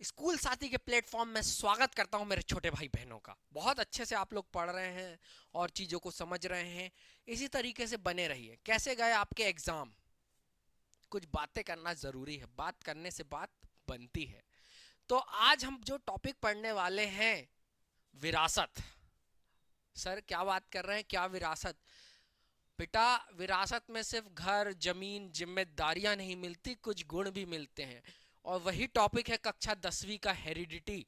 School साथी के platform में स्वागत करता हूं मेरे छोटे भाई बहनों का। बहुत अच्छे से आप लोग पढ़ रहे हैं और चीज़ों को समझ रहे हैं। इसी तरीके से बने रहिए। कैसे गए आपके एग्ज़ाम? कुछ बातें करना ज़रूरी है, बात करने से बात बनती है। तो आज हम जो टॉपिक पढ़ने वाले हैं, विरासत। सर क्या बात कर रहे हैं, क्या विरासत? बेटा, विरासत में सिर्फ घर जमीन जिम्मेदारियां नहीं मिलती, कुछ गुण भी मिलते हैं। और वही टॉपिक है कक्षा 10वीं का, हेरिडिटी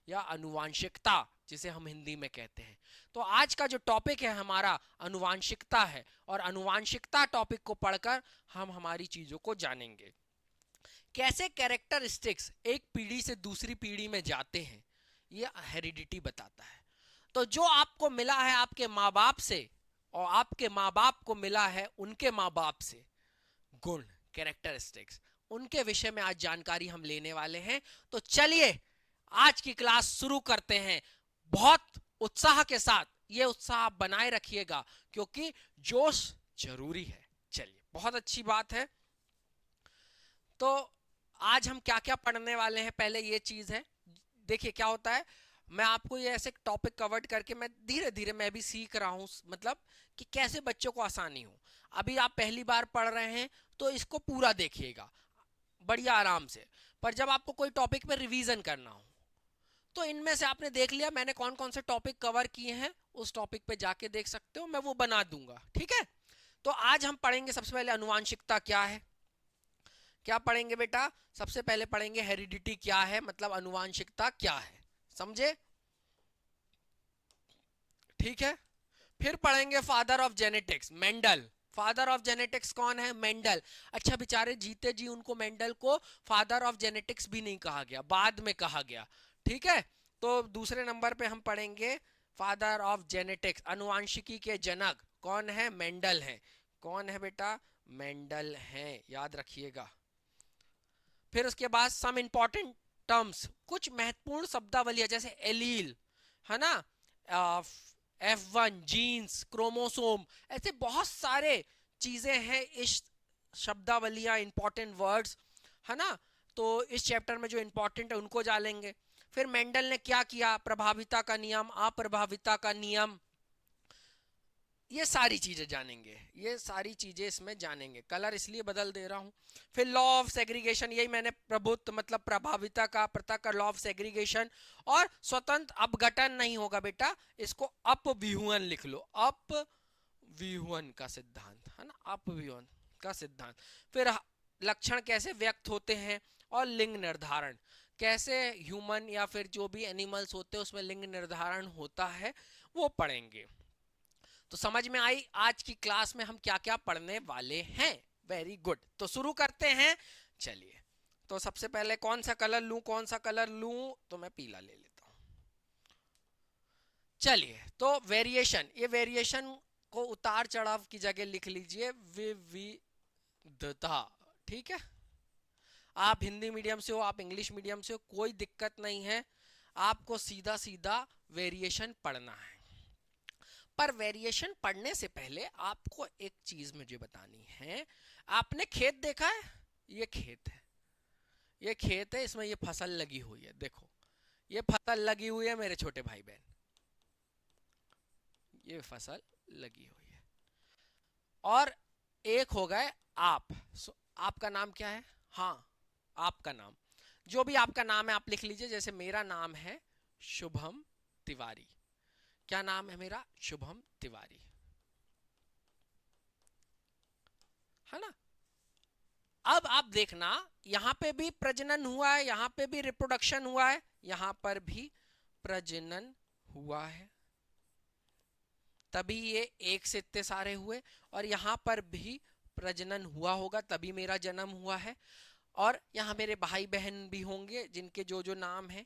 या अनुवांशिकता, जिसे हम हिंदी में कहते हैं। तो आज का जो टॉपिक है हमारा अनुवांशिकता है, और अनुवांशिकता टॉपिक को पढ़कर हम हमारी चीजों को जानेंगे। कैसे कैरेक्टरिस्टिक्स एक पीढ़ी से दूसरी पीढ़ी में जाते हैं, ये हेरिडिटी बताता है। तो जो आपको मिला है आपके माँ बाप से, और आपके माँ बाप को मिला है उनके माँ बाप से, गुण, कैरेक्टरिस्टिक्स, उनके विषय में आज जानकारी हम लेने वाले हैं। तो चलिए आज की क्लास शुरू करते हैं बहुत उत्साह के साथ। ये उत्साह आप बनाए रखिएगा क्योंकि जोश जरूरी है। चलिए, बहुत अच्छी बात है। तो आज हम क्या क्या पढ़ने वाले हैं, पहले ये चीज है। देखिए क्या होता है, मैं आपको ये ऐसे टॉपिक कवर्ड करके मैं धीरे धीरे मैं भी सीख रहा हूँ, मतलब कि कैसे बच्चों को आसानी हो। अभी आप पहली बार पढ़ रहे हैं तो इसको पूरा देखिएगा बढ़िया आराम से। पर जब आपको कोई टॉपिक पे रिवीजन करना हो, तो इनमें से आपने देख लिया मैंने कौन कौन से टॉपिक कवर किए हैं, उस टॉपिक पे जाके देख सकते हो, मैं वो बना दूंगा, ठीक है। तो आज हम पढ़ेंगे सबसे पहले अनुवांशिकता क्या है। क्या पढ़ेंगे बेटा? सबसे पहले पढ़ेंगे हेरिडिटी क्या है, मतलब अनुवांशिकता क्या है, समझे? ठीक है। फिर पढ़ेंगे father of genetics, Mendel. Father of genetics कौन है? मेंडल। अच्छा, बेचारे जीते जी उनको मेंडल को फादर ऑफ जेनेटिक्स भी नहीं कहा गया, बाद में कहा गया, ठीक है। तो दूसरे नंबर पे हम पढ़ेंगे फादर ऑफ जेनेटिक्स, अनुवांशिकी के जनक कौन है? मेंडल है। कौन है बेटा? मेंडल है, याद रखिएगा। फिर उसके बाद सम इंपॉर्टेंट टर्म्स, कुछ महत्वपूर्ण शब्दावलियां, जैसे एलील, है ना, F1, जीन्स, क्रोमोसोम, ऐसे बहुत सारे चीजें हैं इस शब्दावलियां, इंपॉर्टेंट वर्ड्स, है ना। तो इस चैप्टर में जो इंपॉर्टेंट है उनको जानेंगे। फिर मेंडल ने क्या किया, प्रभाविता का नियम, अप्रभाविता का नियम, ये सारी चीजें जानेंगे, ये सारी चीजें इसमें जानेंगे। कलर इसलिए बदल दे रहा हूँ। फिर लॉ ऑफ सेग्रीगेशन, यही मैंने प्रभुत्व मतलब प्रभाविता का पृथक लॉ ऑफ सेग्रीगेशन। और स्वतंत्र अपघटन नहीं होगा बेटा, इसको अपव्यूहन लिख लो, अपव्यूहन का सिद्धांत, है ना, अपव्यूहन का सिद्धांत। फिर लक्षण कैसे व्यक्त होते हैं, और लिंग निर्धारण, कैसे ह्यूमन या फिर जो भी एनिमल्स होते हैं उसमें लिंग निर्धारण होता है, वो पढ़ेंगे। तो समझ में आई आज की क्लास में हम क्या क्या पढ़ने वाले हैं। वेरी गुड, तो शुरू करते हैं। चलिए, तो सबसे पहले कौन सा कलर लूं, कौन सा कलर लूं? तो मैं पीला ले लेता हूं। चलिए, तो वेरिएशन, ये वेरिएशन को उतार चढ़ाव की जगह लिख लीजिए विविधता, ठीक है। आप हिंदी मीडियम से हो, आप इंग्लिश मीडियम से हो, कोई दिक्कत नहीं है, आपको सीधा सीधा वेरिएशन पढ़ना है। पर वेरिएशन पढ़ने से पहले आपको एक चीज मुझे बतानी है। आपने खेत देखा है? ये खेत है, ये खेत है, इसमें ये फसल लगी हुई है, देखो ये फसल लगी हुई है मेरे छोटे भाई बहन, ये फसल लगी हुई है। और एक हो गए आप। आपका नाम क्या है? हाँ, आपका नाम, जो भी आपका नाम है आप लिख लीजिए। जैसे मेरा नाम है शुभम तिवारी। क्या नाम है मेरा? शुभम तिवारी, है ना। अब आप देखना, यहां पे भी प्रजनन हुआ है, यहां पे भी रिप्रोडक्शन हुआ है, यहां पर भी प्रजनन हुआ है, तभी ये एक से इतने सारे हुए। और यहां पर भी प्रजनन हुआ होगा, तभी मेरा जन्म हुआ है। और यहाँ मेरे भाई बहन भी होंगे जिनके जो जो नाम है,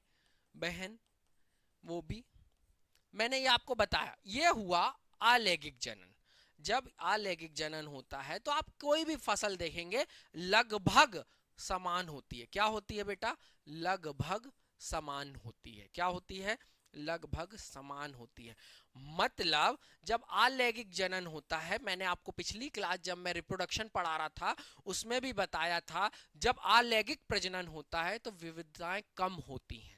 बहन, वो भी मैंने ये आपको बताया। ये हुआ अलैंगिक जनन। जब अलैंगिक जनन होता है तो आप कोई भी फसल देखेंगे लगभग समान होती है। क्या होती है बेटा? लगभग समान होती है। क्या होती है? लगभग समान होती है। मतलब जब अलैंगिक जनन होता है, मैंने आपको पिछली क्लास जब मैं रिप्रोडक्शन पढ़ा रहा था उसमें भी बताया था, जब अलैंगिक प्रजनन होता है तो विविधताएं कम होती हैं।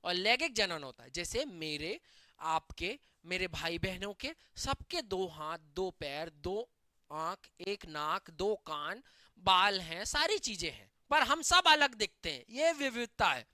और लैंगिक जनन होता है जैसे मेरे, आपके, मेरे भाई बहनों के, सबके दो हाथ, दो पैर, दो आंख, एक नाक, दो कान, बाल हैं, सारी चीजें हैं, पर हम सब अलग दिखते हैं, ये विविधता है।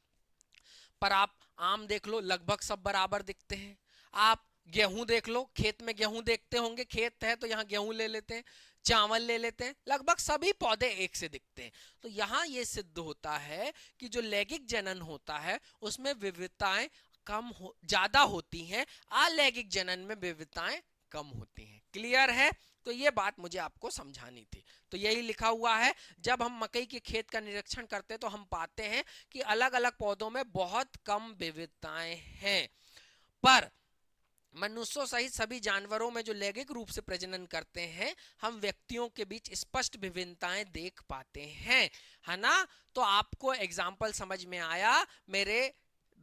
पर आप आम देख लो, लगभग सब बराबर दिखते हैं। आप गेहूं देख लो, खेत में गेहूं देखते होंगे, खेत है तो यहाँ गेहूं ले लेते हैं, चावल ले लेते हैं, लगभग सभी पौधे एक से दिखते हैं। तो यहाँ ये सिद्ध होता है कि जो लैंगिक जनन होता है उसमें विविधताएं ज्यादा होती हैं, अलैंगिक जनन में विविधताएं कम होती हैं। क्लियर है? तो ये बात मुझे आपको समझानी थी। तो यही लिखा हुआ है, जब हम मकई के खेत का निरीक्षण करते हैं तो हम पाते हैं कि अलग अलग पौधों में बहुत कम विविधताएं हैं, पर मनुष्यों सहित सभी जानवरों में जो लैंगिक रूप से प्रजनन करते हैं, हम व्यक्तियों के बीच स्पष्ट विभिन्नताएं देख पाते हैं, है ना? तो आपको एग्जाम्पल समझ में आया मेरे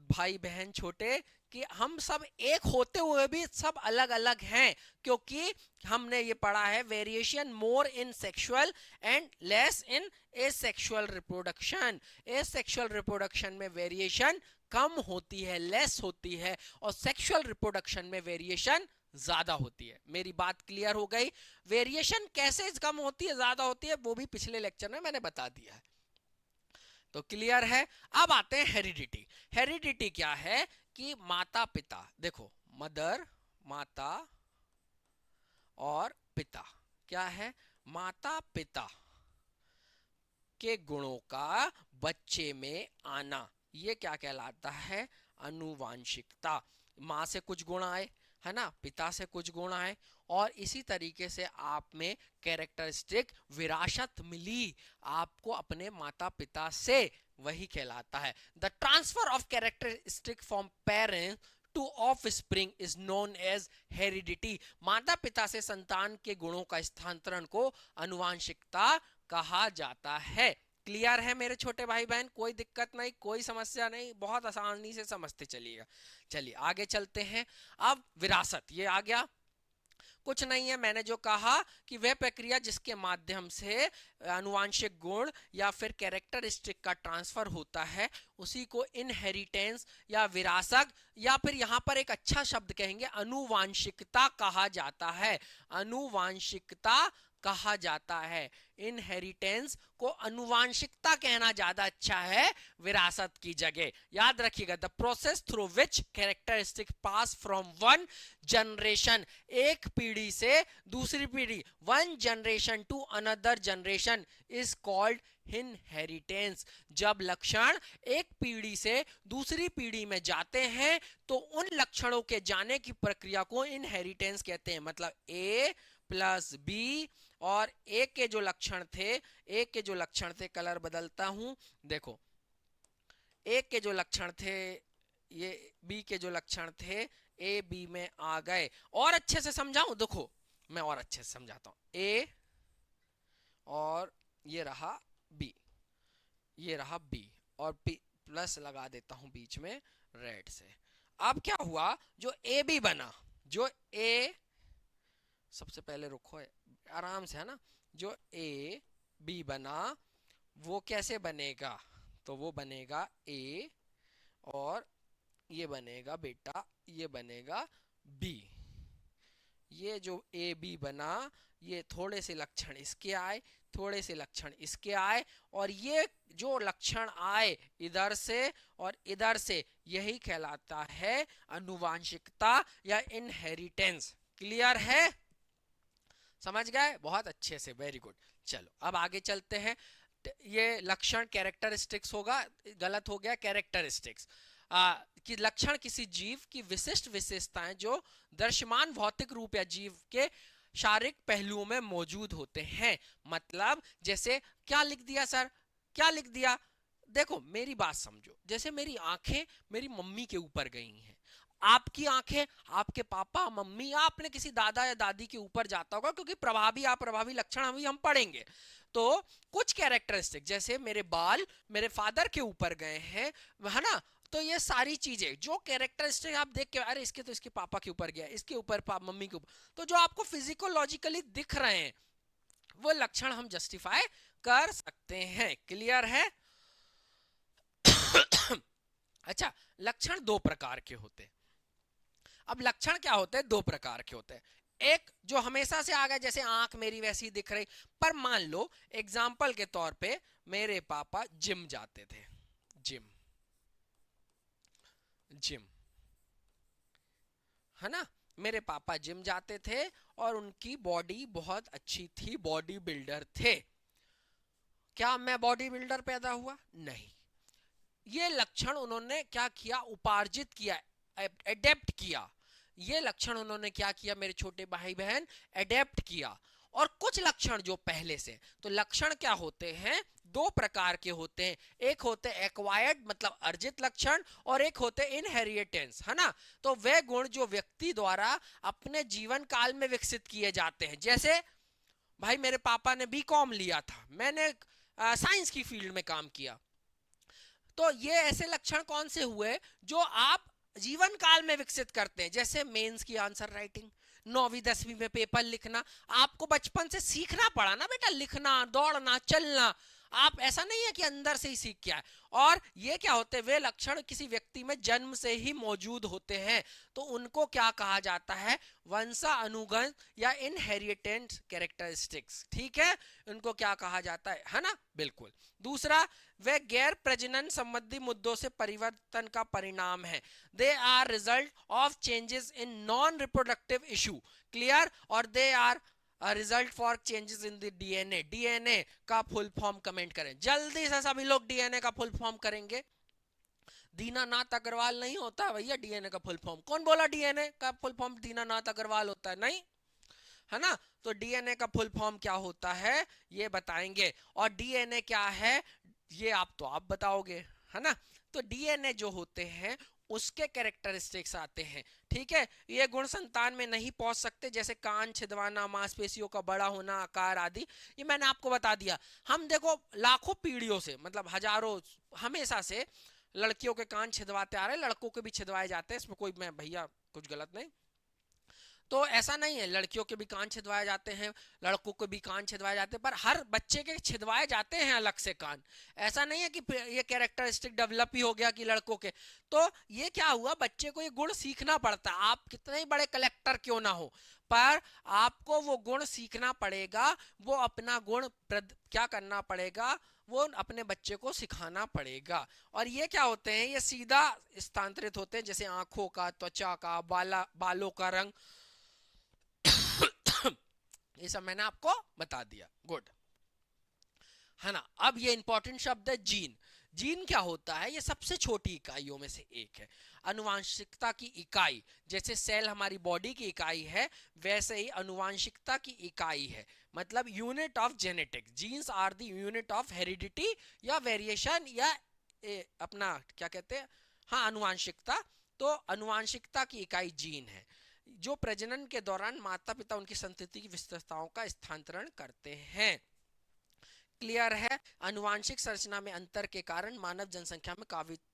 भाई बहन छोटे, कि हम सब एक होते हुए भी सब अलग अलग हैं, क्योंकि हमने ये पढ़ा है variation more in sexual and less in asexual reproduction. Asexual reproduction में वेरिएशन कम होती है, लेस होती है, और सेक्सुअल रिप्रोडक्शन में वेरिएशन ज्यादा होती है। मेरी बात क्लियर हो गई? वेरिएशन कैसे कम होती है, ज्यादा होती है, वो भी पिछले लेक्चर में मैंने बता दिया है। तो क्लियर है? अब आते हैं हेरिडिटी। हेरिडिटी क्या है कि माता पिता, देखो मदर, माता और पिता, क्या है? माता पिता के गुणों का बच्चे में आना, ये क्या कहलाता है? अनुवांशिकता। माँ से कुछ गुण आए, है ना, पिता से कुछ गुण आए, और इसी तरीके से आप में कैरेक्टरिस्टिक विरासत मिली आपको अपने माता पिता से, वही कहलाता है the transfer of characteristic from parents to offspring is known as heredity. माता पिता से संतान के गुणों का स्थानांतरण को अनुवांशिकता कहा जाता है। क्लियर है मेरे छोटे भाई बहन? कोई दिक्कत नहीं, कोई समस्या नहीं, बहुत आसानी से समझते चलिएगा। चलिए आगे चलते हैं। अब विरासत, ये आ गया, कुछ नहीं है, मैंने जो कहा कि वह प्रक्रिया जिसके माध्यम से अनुवांशिक गुण या फिर कैरेक्टरिस्टिक का ट्रांसफर होता है, उसी को इनहेरिटेंस या विरासत, या फिर यहां पर एक अच्छा शब्द कहेंगे अनुवांशिकता कहा जाता है। अनुवांशिकता कहा जाता है। इनहेरिटेंस को अनुवांशिकता कहना ज्यादा अच्छा है विरासत की जगह। याद रखिएगा, the process through which characteristic pass from one generation, एक पीढ़ी से दूसरी पीढ़ी, one generation to another generation, is called inheritance. जब लक्षण एक पीढ़ी से दूसरी पीढ़ी में जाते हैं तो उन लक्षणों के जाने की प्रक्रिया को इनहेरिटेंस कहते हैं। मतलब ए प्लस बी, और ए के जो लक्षण थे, ए के जो लक्षण थे, कलर बदलता हूं, देखो ए के जो लक्षण थे, ये बी के जो लक्षण थे, ए बी में आ गए। और अच्छे से समझाऊं, देखो मैं और अच्छे से समझाता हूं। ए और ये रहा बी, ये रहा बी, और बी प्लस लगा देता हूं बीच में रेड से। अब क्या हुआ, जो ए बी बना, जो ए, सबसे पहले रुको आराम से, है ना, जो ए बी बना वो कैसे बनेगा? तो वो बनेगा ए, और ये बनेगा बेटा, ये बनेगा बी। ये जो ए बी बना, ये थोड़े से लक्षण इसके आए, थोड़े से लक्षण इसके आए, और ये जो लक्षण आए इधर से और इधर से, यही कहलाता है अनुवांशिकता या इनहेरिटेंस। क्लियर है? समझ गए? बहुत अच्छे से, वेरी गुड। चलो अब आगे चलते हैं। ये लक्षण कैरेक्टरिस्टिक्स होगा, गलत हो गया, कैरेक्टरिस्टिक्स कि लक्षण किसी जीव की विशिष्ट विशेषताएं जो दृश्यमान भौतिक रूप या जीव के शारीरिक पहलुओं में मौजूद होते हैं। मतलब जैसे क्या लिख दिया सर, क्या लिख दिया? देखो मेरी बात समझो, जैसे मेरी आंखें मेरी मम्मी के ऊपर गई हैं, आपकी आंखें आपके पापा मम्मी या अपने किसी दादा या दादी के ऊपर जाता होगा, क्योंकि प्रभावी अप्रभावी लक्षण अभी हम पढ़ेंगे। तो कुछ कैरेक्टरिस्टिक, जैसे मेरे बाल मेरे फादर के ऊपर गए हैं, है ना, तो ये सारी चीजें जो कैरेक्टरिस्टिक आप देख के अरे इसके तो इसके पापा के ऊपर गया, इसके ऊपर मम्मी के ऊपर, तो जो आपको फिजिकोलॉजिकली दिख रहे हैं वो लक्षण हम जस्टिफाई कर सकते हैं। क्लियर है? अच्छा, लक्षण दो प्रकार के होते हैं। अब लक्षण क्या होते हैं? दो प्रकार के होते हैं। एक जो हमेशा से आ गया, जैसे आंख मेरी वैसी दिख रही, पर मान लो एग्जाम्पल के तौर पे मेरे पापा जिम जाते थे, जिम जिम, है ना, मेरे पापा जिम जाते थे और उनकी बॉडी बहुत अच्छी थी, बॉडी बिल्डर थे। क्या मैं बॉडी बिल्डर पैदा हुआ? नहीं। ये लक्षण उन्होंने क्या किया? उपार्जित किया, एडेप्ट किया। ये लक्षण उन्होंने क्या किया मेरे छोटे भाई बहन? एडेप्ट किया। और कुछ लक्षण जो पहले से, तो लक्षण क्या होते हैं? दो प्रकार के होते हैं। एक होते एक्वायर्ड मतलब अर्जित लक्षण, और एक होते इनहेरिटेंस, है ना। तो वे गुण जो व्यक्ति द्वारा अपने जीवन काल में विकसित किए जाते हैं। जैसे भाई मेरे पापा ने बीकॉम लिया था, मैंने साइंस की फील्ड में काम किया, तो ये ऐसे लक्षण कौन से हुए जो आप जीवन काल में विकसित करते हैं? जैसे मेंस की आंसर राइटिंग, 9वीं 10वीं में पेपर लिखना, आपको बचपन से सीखना पड़ा ना बेटा, लिखना, दौड़ना, चलना। आप ऐसा नहीं है कि अंदर से ही सीख के आए। और ये क्या होते हैं? वे लक्षण किसी व्यक्ति में जन्म से ही मौजूद होते हैं, तो उनको क्या कहा जाता है? वंशानुगत या इनहेरिटेंट कैरेक्टरिस्टिक्स। ठीक है, उनको क्या कहा जाता है ना? बिल्कुल। दूसरा, वे गैर प्रजनन संबंधी मुद्दों से परिवर्तन का परिणाम है। They are result of changes in non reproductive issue. Clear? और they are result for changes in the DNA. DNA का फुल फॉर्म कमेंट करें जल्दी से, सभी लोग डीएनए का फुल फॉर्म करेंगे। दीनानाथ अग्रवाल नहीं होता भैया डीएनए का फुल फॉर्म। कौन बोला डीएनए का फुल फॉर्म दीनानाथ अग्रवाल होता है? नहीं, है ना। तो डीएनए का फुल फॉर्म क्या होता है ये बताएंगे। और डीएनए क्या है ये आप बताओगे, है ना। तो डीएनए जो होते हैं उसके कैरेक्टरिस्टिक्स आते हैं। ठीक है, ये गुण संतान में नहीं पहुंच सकते, जैसे कान छिदवाना, मांसपेशियों का बड़ा होना, आकार आदि। ये मैंने आपको बता दिया। हम देखो लाखों पीढ़ियों से, मतलब हजारों, हमेशा से लड़कियों के कान छिदवाते आ रहे, लड़कों के भी छिदवाए जाते हैं, इसमें कोई मैं भैया कुछ गलत नहीं। तो ऐसा नहीं है, लड़कियों के भी कान छिदवाए जाते हैं, लड़कों के भी कान छिदवाए जाते हैं, पर हर बच्चे के छिदवाए जाते हैं अलग से कान। ऐसा नहीं है कि ये कैरेक्टरिस्टिक डेवलप ही हो गया कि लड़कों के। तो ये क्या हुआ, बच्चे को ये गुण सीखना पड़ता है, आप कितने ही बड़े कलेक्टर क्यों ना हो, पर आपको वो गुण सीखना पड़ेगा। वो अपना गुण क्या करना पड़ेगा? वो अपने बच्चे को सिखाना पड़ेगा। और ये क्या होते हैं? ये सीधा स्थानांतरित होते हैं, जैसे आंखों का, त्वचा का, बालों का रंग। ये सब मैंने आपको बता दिया। गुड, है ना। अब ये इंपॉर्टेंट शब्द है जीन। जीन क्या होता है? ये सबसे छोटी इकाइयों में से एक है, अनुवांशिकता की इकाई। जैसे सेल हमारी बॉडी की इकाई है, वैसे ही अनुवांशिकता की इकाई है, मतलब unit of genetics. Genes are the unit of heredity या वेरिएशन, या अपना क्या कहते हैं, हाँ, अनुवांशिकता। तो अनुवांशिकता की इकाई जीन है, जो प्रजनन के दौरान माता पिता उनकी संतति की विशेषताओं का स्थानांतरण करते हैं। क्लियर है? अनुवांशिक संरचना में अंतर के कारण मानव जनसंख्या में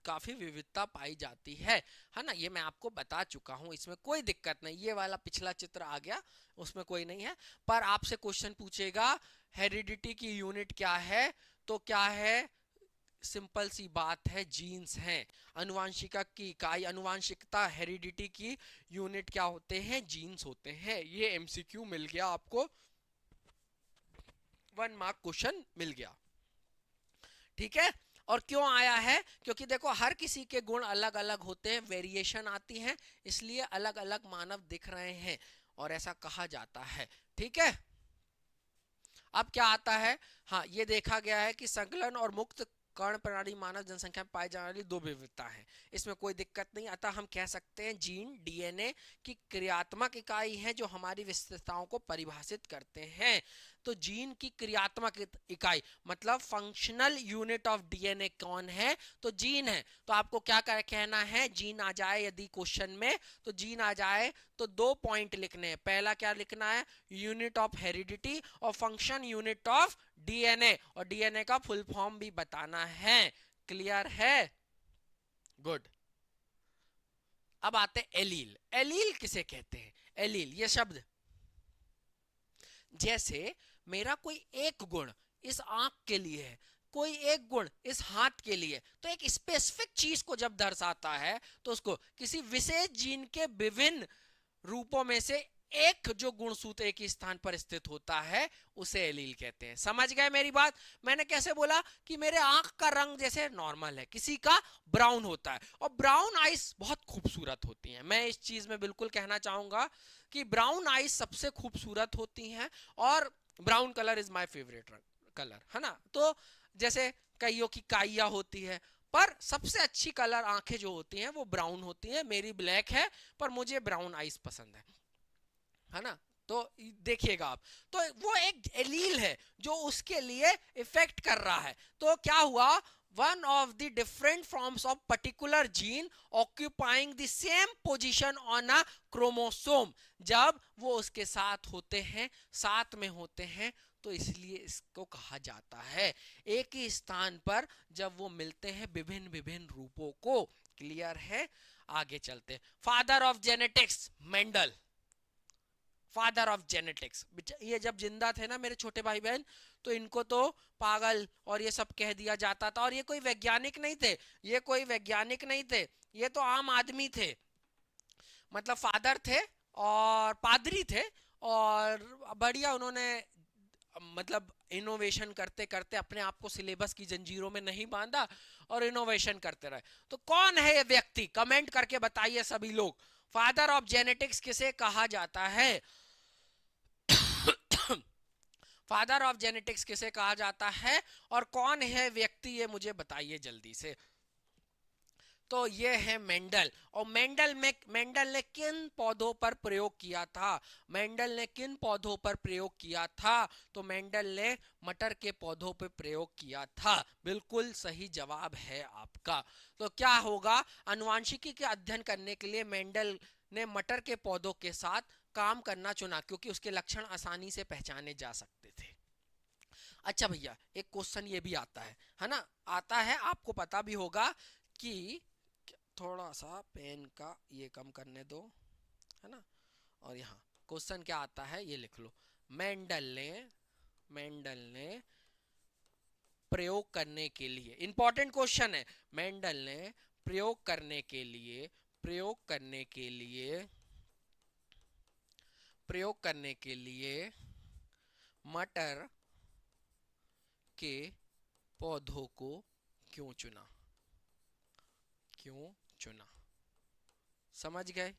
काफी विविधता पाई जाती है ना। ये मैं आपको बता चुका हूं, इसमें कोई दिक्कत नहीं। ये वाला पिछला चित्र आ गया, उसमें कोई नहीं है। पर आपसे क्वेश्चन पूछेगा हेरिडिटी की यूनिट क्या है, तो क्या है? सिंपल सी बात है, जीन्स हैं। अनुवांशिका की इकाई, अनुवांशिकता, हेरिडिटी की यूनिट क्या होते हैं? जीन्स होते हैं। ये एमसीक्यू मिल गया आपको, 1 मार्क क्वेश्चन मिल गया। ठीक है। और क्यों आया है? क्योंकि देखो हर किसी के गुण अलग अलग होते हैं, वेरिएशन आती है, इसलिए अलग अलग मानव दिख रहे हैं, और ऐसा कहा जाता है। ठीक है। अब क्या आता है? हाँ, ये देखा गया है कि संकलन और मुक्त कर्ण प्रणाली मानव जनसंख्या में पाई जाने वाली दो विविधता है, इसमें कोई दिक्कत नहीं। अतः हम कह सकते हैं जीन डीएनए की क्रियात्मक इकाई है जो हमारी विशेषताओं को परिभाषित करते हैं। तो जीन की क्रियात्मक इकाई मतलब फंक्शनल यूनिट ऑफ डीएनए कौन है? तो जीन है। तो आपको क्या कहना है? जीन आ जाए यदि क्वेश्चन में, तो जीन आ जाए तो 2 पॉइंट लिखने हैं। पहला क्या लिखना है? यूनिट ऑफ हेरिडिटी, और फंक्शन यूनिट ऑफ डीएनए, और डीएनए का फुल फॉर्म भी बताना है। क्लियर है? गुड। अब आते हैं एलील। एलील किसे कहते हैं? एलील ये शब्द, जैसे मेरा कोई एक गुण इस आंख के लिए है, कोई एक गुण इस हाथ के लिए, तो एक स्पेसिफिक चीज को जब दर्शाता है तो उसको किसी विशेष जीन के विभिन्न रूपों में से एक जो गुणसूत्र एक ही स्थान पर स्थित होता है उसे एलील कहते हैं। समझ गए मेरी बात? मैंने कैसे बोला कि मेरे आंख का रंग जैसे नॉर्मल है, किसी का ब्राउन होता है, और ब्राउन आइज बहुत खूबसूरत होती हैं। मैं इस चीज में बिल्कुल कहना चाहूंगा कि ब्राउन आइज सबसे खूबसूरत होती हैं, और brown colour is my favourite colour, है ना? तो जैसे कईयों की काइया होती है, पर सबसे अच्छी कलर आंखें जो होती हैं वो ब्राउन होती हैं। मेरी ब्लैक है, पर मुझे ब्राउन आइज पसंद है ना? तो देखिएगा आप, तो वो एक एलील है जो उसके लिए इफेक्ट कर रहा है। तो क्या हुआ, one of the different forms of particular gene occupying the same position on a chromosome, जब वो उसके साथ होते हैं, साथ में होते हैं, तो इसलिए इसको कहा जाता है एक ही स्थान पर जब वो मिलते हैं विभिन्न विभिन्न रूपों को। क्लियर है? आगे चलते। Father of genetics Mendel. Father of genetics, ये जब जिंदा थे ना मेरे छोटे भाई बहन, तो इनको तो पागल और ये सब कह दिया जाता था, और ये कोई वैज्ञानिक नहीं थे, ये कोई वैज्ञानिक नहीं थे, ये तो आम आदमी थे। मतलब फादर थे और पादरी थे, और बढ़िया उन्होंने मतलब इनोवेशन करते करते अपने आप को सिलेबस की जंजीरों में नहीं बांधा, और इनोवेशन करते रहे। तो कौन है ये व्यक्ति? कमेंट करके बताइए सभी लोग। फादर ऑफ जेनेटिक्स किसे कहा जाता है? फादर ऑफ जेनेटिक्स किसे कहा जाता है, और कौन है व्यक्ति, ये मुझे बताइए जल्दी से। तो ये है मेंडल। और मेंडल ने किन पौधों पर प्रयोग किया था? मेंडल ने किन पौधों पर प्रयोग किया था? तो मेंडल ने मटर के पौधों पर प्रयोग किया था। बिल्कुल सही जवाब है आपका। तो क्या होगा, अनुवांशिकी के अध्ययन करने के लिए मेंडल ने मटर के पौधों के साथ काम करना चुना, क्योंकि उसके लक्षण आसानी से पहचाने जा सकते थे। अच्छा भैया, एक क्वेश्चन ये भी आता है ना? आता है, आपको पता भी होगा कि, थोड़ा सा पेन का ये कम करने दो, है ना? और यहाँ क्वेश्चन क्या आता है ये लिख लो। मेंडल ने प्रयोग करने के लिए, इंपॉर्टेंट क्वेश्चन है, मेंडल ने प्रयोग करने के लिए प्रयोग करने के लिए प्रयोग करने के लिए मटर के पौधों को क्यों चुना? क्यों चुना? समझ गए?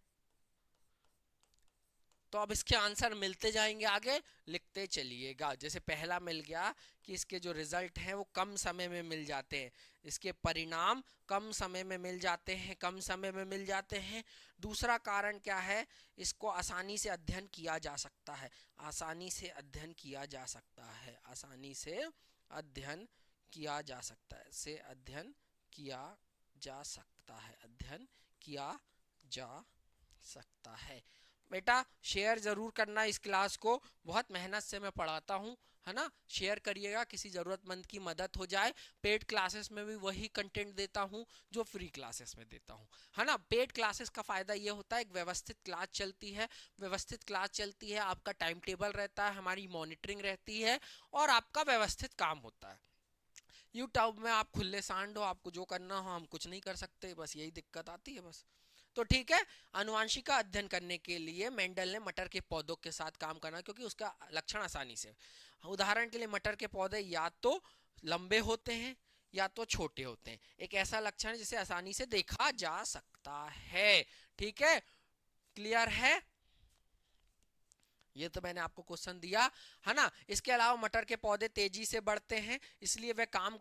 तो अब इसके आंसर मिलते जाएंगे, आगे लिखते चलिएगा। जैसे पहला मिल गया कि इसके जो रिजल्ट हैं वो कम समय में मिल जाते हैं, इसके परिणाम कम समय में मिल जाते हैं, कम समय में मिल जाते हैं। दूसरा कारण क्या है, इसको आसानी से अध्ययन किया जा सकता है, आसानी से अध्ययन किया जा सकता है, आसानी से अध्ययन किया जा सकता है, से अध्ययन किया जा सकता है, अध्ययन किया जा सकता है। बेटा शेयर जरूर करना इस क्लास को, बहुत मेहनत से मैं पढ़ाता हूँ, है ना? शेयर करिएगा, किसी जरूरतमंद की मदद हो जाए। पेड क्लासेस में भी वही कंटेंट देता हूँ जो फ्री क्लासेस में देता हूँ, है ना? पेड क्लासेस का फायदा ये होता है, एक व्यवस्थित क्लास चलती है, व्यवस्थित क्लास चलती है, आपका टाइम टेबल रहता है, हमारी मॉनिटरिंग रहती है, और आपका व्यवस्थित काम होता है। यूट्यूब में आप खुले सांड हो, आपको जो करना हो, हम कुछ नहीं कर सकते, बस यही दिक्कत आती है बस। तो ठीक है, अनुवांशिक का अध्ययन करने के लिए मेंडल ने मटर के पौधों के साथ काम करना, क्योंकि उसका लक्षण आसानी से, उदाहरण के लिए मटर के पौधे या तो लंबे होते हैं या तो छोटे होते हैं, एक ऐसा लक्षण है जिसे आसानी से देखा जा सकता है। ठीक है, क्लियर है? ये तो मैंने आपको क्वेश्चन दिया, है ना? इसके अलावा मटर के पौधे तेजी से बढ़ते हैं, इसलिए वे काम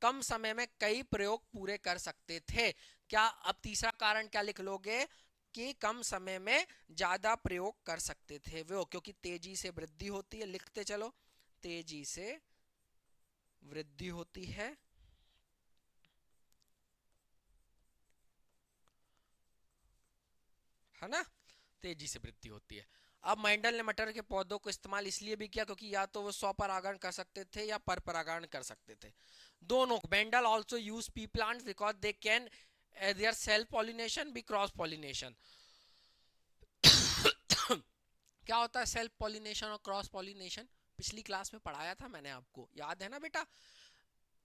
कम समय में कई प्रयोग पूरे कर सकते थे। क्या अब तीसरा कारण क्या लिख लोगे? कि कम समय में ज्यादा प्रयोग कर सकते थे वो, क्योंकि तेजी से वृद्धि होती है। लिखते चलो, तेजी से वृद्धि होती है ना? तेजी से वृद्धि होती है। अब मेंडल ने मटर के पौधों को इस्तेमाल इसलिए भी किया क्योंकि या तो वो स्व परागण कर सकते थे या पर परागण कर सकते थे, दोनों। Mendel also use P plants because they can their self pollination भी क्रॉस पॉलिनेशन। क्या होता है सेल्फ पॉलिनेशन और क्रॉस पॉलिनेशन? पिछली क्लास में पढ़ाया था मैंने आपको, याद है ना बेटा?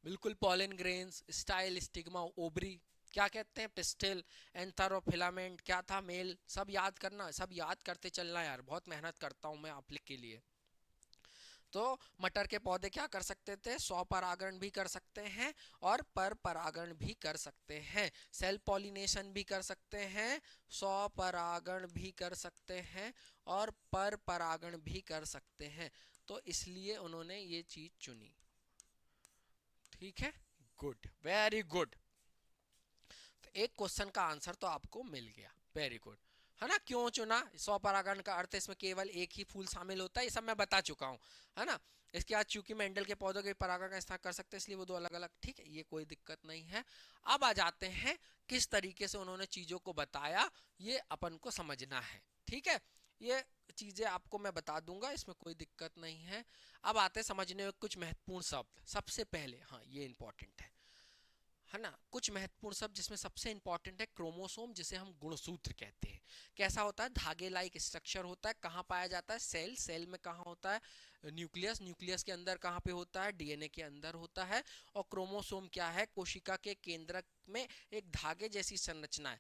बिल्कुल, pollen grains, style, stigma, ovary, क्या कहते हैं, पिस्टिल, एंथर और फिलामेंट, क्या था, मेल, सब याद करना, सब याद करते चलना यार, बहुत मेहनत करता हूँ मैं आप लोग के लिए। तो मटर के पौधे क्या कर सकते थे, स्वपरागण भी कर सकते हैं और पर परागण भी कर सकते हैं, सेल्फ पॉलिनेशन भी कर सकते हैं, स्वपरागण भी कर सकते हैं और पर परागण भी कर सकते हैं। तो इसलिए उन्होंने ये चीज चुनी। ठीक है, गुड, वेरी गुड। तो एक क्वेश्चन का आंसर तो आपको मिल गया, वेरी गुड, है ना? क्यों चुना? स्वपरागण का अर्थ इसमें केवल एक ही फूल शामिल होता है, ये सब मैं बता चुका हूँ, है ना? इसके बाद चूंकि मेंडल के पौधों के परागण का स्थान कर सकते हैं, इसलिए वो दो अलग अलग, ठीक है, ये कोई दिक्कत नहीं है। अब आ जाते हैं किस तरीके से उन्होंने चीजों को बताया, ये अपन को समझना है, ठीक है? ये चीजें आपको मैं बता दूंगा, इसमें कोई दिक्कत नहीं है। अब आते हैं समझने में कुछ महत्वपूर्ण शब्द। सबसे पहले, हाँ ये इंपॉर्टेंट है ना, कुछ महत्वपूर्ण शब्द जिसमें सबसे इंपॉर्टेंट है क्रोमोसोम, जिसे हम गुणसूत्र कहते हैं। कैसा होता है? धागे लाइक स्ट्रक्चर होता है। कहाँ पाया जाता है? सेल, सेल में कहाँ होता है? न्यूक्लियस, न्यूक्लियस के अंदर कहाँ पे होता है? डीएनए के अंदर होता है। और क्रोमोसोम क्या है? कोशिका के केंद्रक में एक धागे जैसी संरचना है।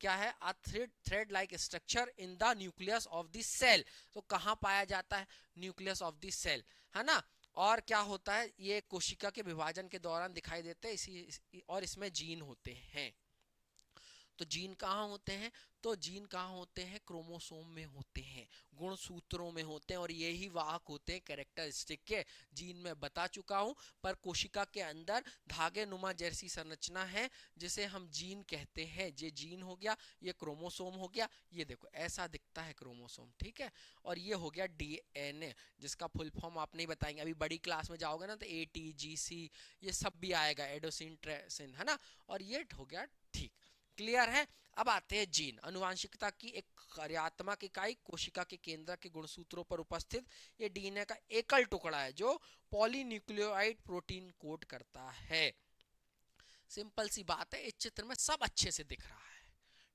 क्या है? A thread like structure in the nucleus of the cell. तो कहाँ पाया जाता है? न्यूक्लियस ऑफ द सेल, है ना? और क्या होता है? ये कोशिका के विभाजन के दौरान दिखाई देते हैं, और इसमें जीन होते हैं। तो जीन कहाँ होते हैं? तो जीन कहाँ होते हैं? क्रोमोसोम में होते हैं, गुणसूत्रों में होते हैं, और यही वाहक होते हैं कैरेक्टरिस्टिक के। जीन में बता चुका हूं, पर कोशिका के अंदर धागे नुमा जैसी संरचना है जिसे हम जीन कहते हैं। ये जीन हो गया, ये क्रोमोसोम हो गया, ये देखो ऐसा दिखता है क्रोमोसोम, ठीक है? और ये हो गया डीएनए, जिसका फुल फॉर्म आप नहीं बताएंगे, अभी बड़ी क्लास में जाओगे ना तो ATGC ये सब भी आएगा, एडोसिन ट्रेसिन, है ना? और ये हो गया, ठीक, क्लियर है? अब आते हैं जीन, अनुवांशिकता की एक कार्यात्मक इकाई, कोशिका के केंद्र के गुणसूत्रों पर उपस्थित ये डीएनए का एकल टुकड़ा है जो पॉलीन्यूक्लियोटाइड प्रोटीन कोड करता है। सिंपल सी बात है, इस चित्र में सब अच्छे से दिख रहा है,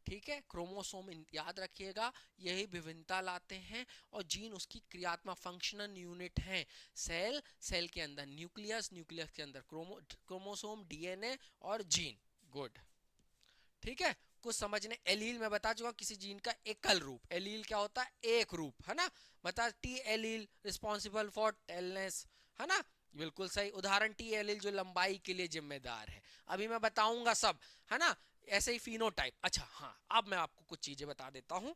ठीक है? क्रोमोसोम याद रखिएगा, यही विभिन्नता लाते हैं, और जीन उसकी क्रियात्मक फंक्शनल यूनिट है। सेल, सेल के अंदर न्यूक्लियस, न्यूक्लियस के अंदर क्रोमोसोम, डीएनए और जीन। गुड, ठीक है? कुछ समझने, एलील में बता चुका किसी जीन का एकल रूप, एलील क्या होता है? एक रूप, है ना? बता, टी एलील रिस्पॉन्सिबल फॉर टेलनेस, है ना? बिल्कुल सही उदाहरण, टी एलील जो लंबाई के लिए जिम्मेदार है। अभी मैं बताऊंगा सब, है ना? ऐसे ही फिनोटाइप। अच्छा हाँ, अब मैं आपको कुछ चीजें बता देता हूं,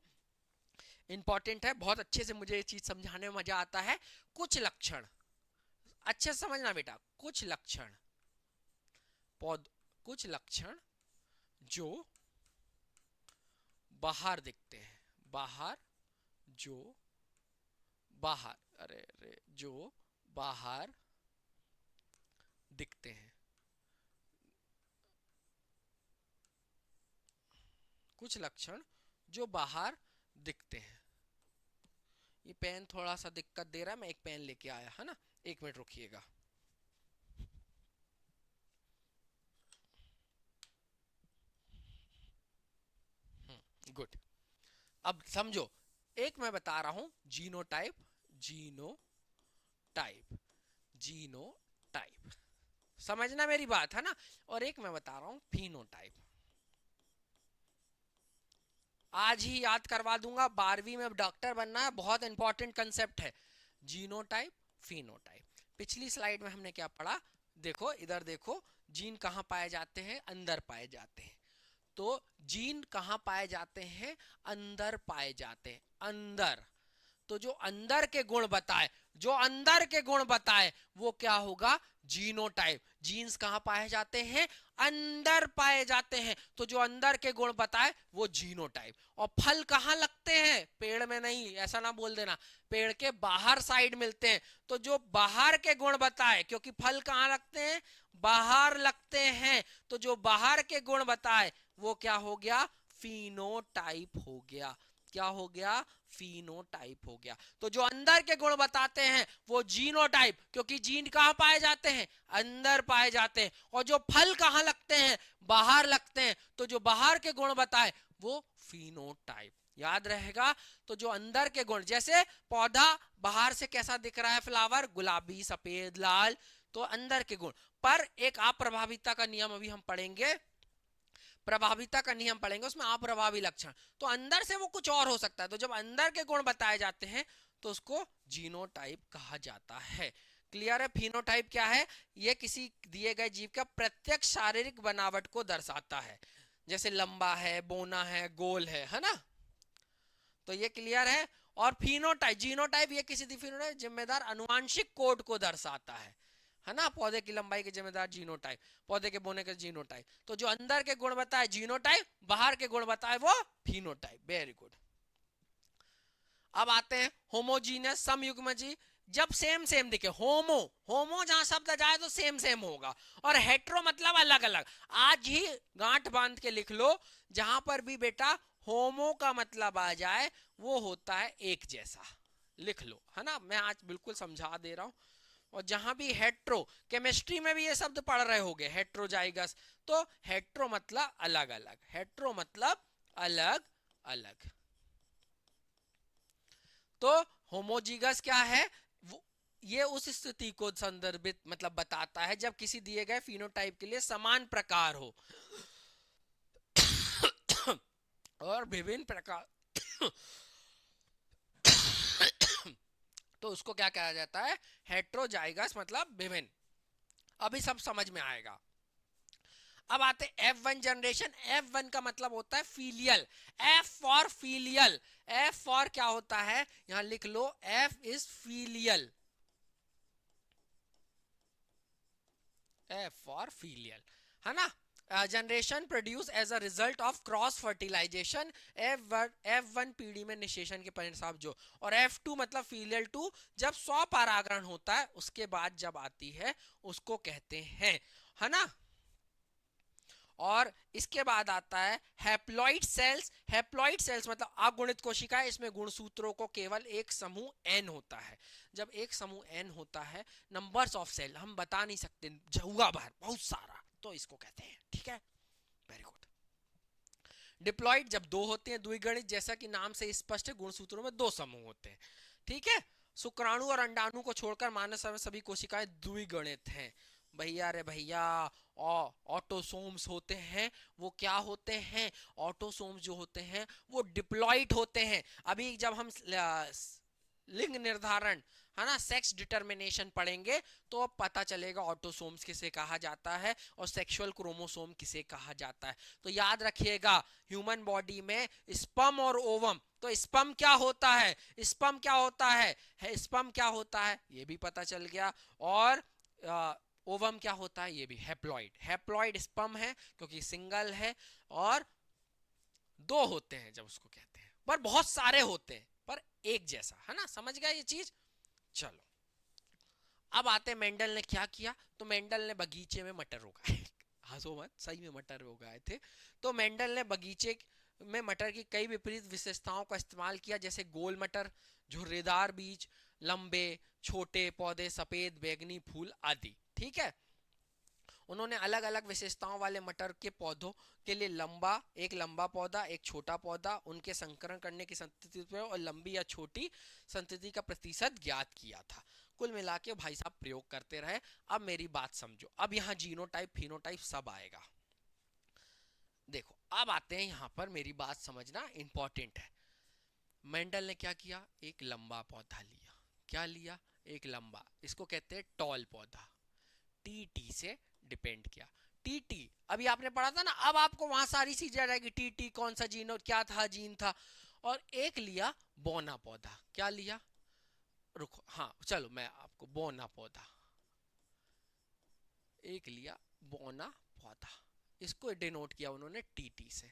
इंपॉर्टेंट है, बहुत अच्छे से मुझे ये चीज समझाने में मजा आता है। कुछ लक्षण अच्छे से समझना बेटा, कुछ लक्षण पौध, कुछ लक्षण जो बाहर दिखते हैं, बाहर, जो बाहर, अरे अरे, जो बाहर दिखते हैं, कुछ लक्षण जो बाहर दिखते हैं। ये पेन थोड़ा सा दिक्कत दे रहा है, मैं एक पेन लेके आया, है ना? एक मिनट रुकिएगा। गुड, अब समझो, एक मैं बता रहा हूं जीनोटाइप, जीनोटाइप, जीनोटाइप, समझना मेरी बात, है ना? और एक मैं बता रहा हूं फिनोटाइप। आज ही याद करवा दूंगा, 12वीं में डॉक्टर बनना है, बहुत इंपॉर्टेंट कंसेप्ट है, जीनोटाइप, फिनोटाइप। पिछली स्लाइड में हमने क्या पढ़ा? देखो इधर देखो, जीन कहाँ पाए जाते हैं? अंदर पाए जाते हैं। तो जीन कहाँ पाए जाते हैं? अंदर पाए जाते हैं, अंदर। तो जो अंदर के गुण बताए, जो अंदर के गुण बताए वो क्या होगा? जीनोटाइप। जीन्स कहां पाए जाते हैं? अंदर पाए जाते हैं, तो जो अंदर के गुण बताए वो जीनोटाइप। और फल कहां लगते हैं? पेड़ में नहीं, ऐसा ना बोल देना, पेड़ के बाहर साइड मिलते हैं, तो जो बाहर के गुण बताए, क्योंकि फल कहां लगते हैं? बाहर लगते हैं, तो जो बाहर के गुण बताए वो क्या हो गया? फिनोटाइप हो गया। क्या हो गया? फिनोटाइप हो गया। तो जो अंदर के गुण बताते हैं वो जीनोटाइप, क्योंकि जीन कहां पाए जाते हैं? अंदर पाए जाते हैं। और जो फल कहां लगते हैं? बाहर लगते हैं, तो जो बाहर के गुण बताए वो फिनोटाइप। याद रहेगा। तो जो अंदर के गुण, जैसे पौधा बाहर से कैसा दिख रहा है, फ्लावर गुलाबी सफेद लाल, तो अंदर के गुण। पर एक अप्रभाविता का नियम अभी हम पढ़ेंगे, प्रभाविता का नियम पढ़ेंगे, उसमें अप्रभावी लक्षण, तो अंदर से वो कुछ और हो सकता है। तो जब अंदर के गुण बताए जाते हैं तो उसको जीनोटाइप कहा जाता है। क्लियर है। फिनोटाइप क्या है? ये किसी दिए गए जीव का प्रत्यक्ष शारीरिक बनावट को दर्शाता है, जैसे लंबा है, बोना है, गोल है ना। तो ये क्लियर है। और फिनोटाइप, जीनोटाइप ये किसी फिनोटाइप जिम्मेदार अनुवांशिक कोड को दर्शाता है ना। पौधे की लंबाई के जिम्मेदार जीनोटाइप, पौधे के बोने के जीनोटाइप। तो जो अंदर के गुण बताए जीनोटाइप, बाहर के गुण बताए वो फिनोटाइप। Very good. अब आते हैं होमोजीनियस समयुग्मजी। जब सेम सेम दिखे, होमो, होमो जहां शब्द जाए तो सेम सेम होगा, और हेट्रो मतलब अलग अलग। आज ही गांठ बांध के लिख लो, जहां पर भी बेटा होमो का मतलब आ जाए वो होता है एक जैसा। लिख लो, है ना। मैं आज बिल्कुल समझा दे रहा हूं। और जहां भी हेट्रो, केमिस्ट्री में भी ये शब्द पढ़ रहे होगे, हेट्रोजाइगस, तो हेट्रो मतलब अलग अलग, हेट्रो मतलब अलग अलग। तो होमोजीगस क्या है? वो ये उस स्थिति को संदर्भित मतलब बताता है जब किसी दिए गए फिनोटाइप के लिए समान प्रकार हो और विभिन्न प्रकार तो उसको क्या कहा जाता है? हेट्रोजाइगस मतलब विभिन्न। अभी सब समझ में आएगा। अब आते F1 जनरेशन। F1 का मतलब होता है filial, F for filial. F for क्या होता है, यहां लिख लो, F is filial, F for filial, है ना। Generation produce as a result of cross fertilization. F1 पीढ़ी में निषेचन के परिणाम जो, और F2 मतलब फीलियल टू, जब स्वपरागण होता है उसके बाद जब आती है उसको कहते हैं, है ना। और इसके बाद आता है हैप्लॉइड सेल्स। हैप्लॉइड सेल्स मतलब अगुणित कोशिकाएं, इसमें गुणसूत्रों को केवल एक समूह n होता है। जब एक समूह n होता है, नंबर्स ऑफ सेल हम बता नहीं सकते, होगा बाहर बहुत सारा, तो इसको कहते हैं। ठीक है, वेरी गुड। डिप्लॉइड जब दो होते हैं, द्विगणित जैसा कि नाम से स्पष्ट है, गुणसूत्रों में दो समूह होते हैं। ठीक है। शुक्राणु और अंडाणु को छोड़कर मानव में सभी कोशिकाएं द्विगणित हैं। भैया रे भैया, ऑटोसोम्स होते हैं, वो क्या होते हैं? ऑटोसोम्स जो होते हैं वो डिप्लॉइड होते हैं। अभी जब हम लिंग निर्धारण, है ना, सेक्स डिटर्मिनेशन पढ़ेंगे तो अब पता चलेगा ऑटोसोम्स किसे कहा जाता है और सेक्सुअल क्रोमोसोम किसे कहा जाता है। तो याद रखिएगा, ह्यूमन बॉडी में स्पर्म और ओवम, तो स्पर्म क्या होता है, स्पर्म क्या होता है स्पर्म क्या होता है ये भी पता चल गया। और ओवम क्या होता है ये भी। हैप्लॉइड, हैप्लॉइड स्पर्म है क्योंकि सिंगल है, और दो होते हैं जब उसको कहते हैं, पर बहुत सारे होते हैं पर एक जैसा, है ना। समझ गया ये चीज। चलो, अब आते हैं मेंडल ने क्या किया। तो मेंडल ने बगीचे में मटर उगाए हंसो मत, सही में मटर उगाए थे। तो मेंडल ने बगीचे में मटर की कई विपरीत विशेषताओं का इस्तेमाल किया, जैसे गोल मटर, झुर्रीदार बीज, लंबे छोटे पौधे, सफेद बैगनी फूल आदि। ठीक है। उन्होंने अलग अलग विशेषताओं वाले मटर के पौधों के लिए एक लंबा पौधा, एक छोटा पौधा, उनके संकरण करने की संतति और लंबी या छोटी संतति का प्रतिशत ज्ञात किया था। कुल मिला के भाई साहब प्रयोग करते रहे। अब मेरी बात समझो, अब यहाँ जीनोटाइप फिनोटाइप सब आएगा। देखो, अब आते हैं यहाँ पर, मेरी बात समझना इंपॉर्टेंट है। मेंडल ने क्या किया, एक लंबा पौधा लिया। क्या लिया? एक लंबा, इसको कहते हैं टॉल पौधा। टी से डिपेंड किया। टी अभी आपने पढ़ा था ना, अब आपको वहां सारी चीजें आ जाएगी, टी कौन सा जीन और क्या था, जीन था। और एक लिया बोना पौधा। क्या लिया? रुको, हाँ चलो मैं आपको, बोना पौधा एक लिया, बोना पौधा, इसको डिनोट किया उन्होंने टी से।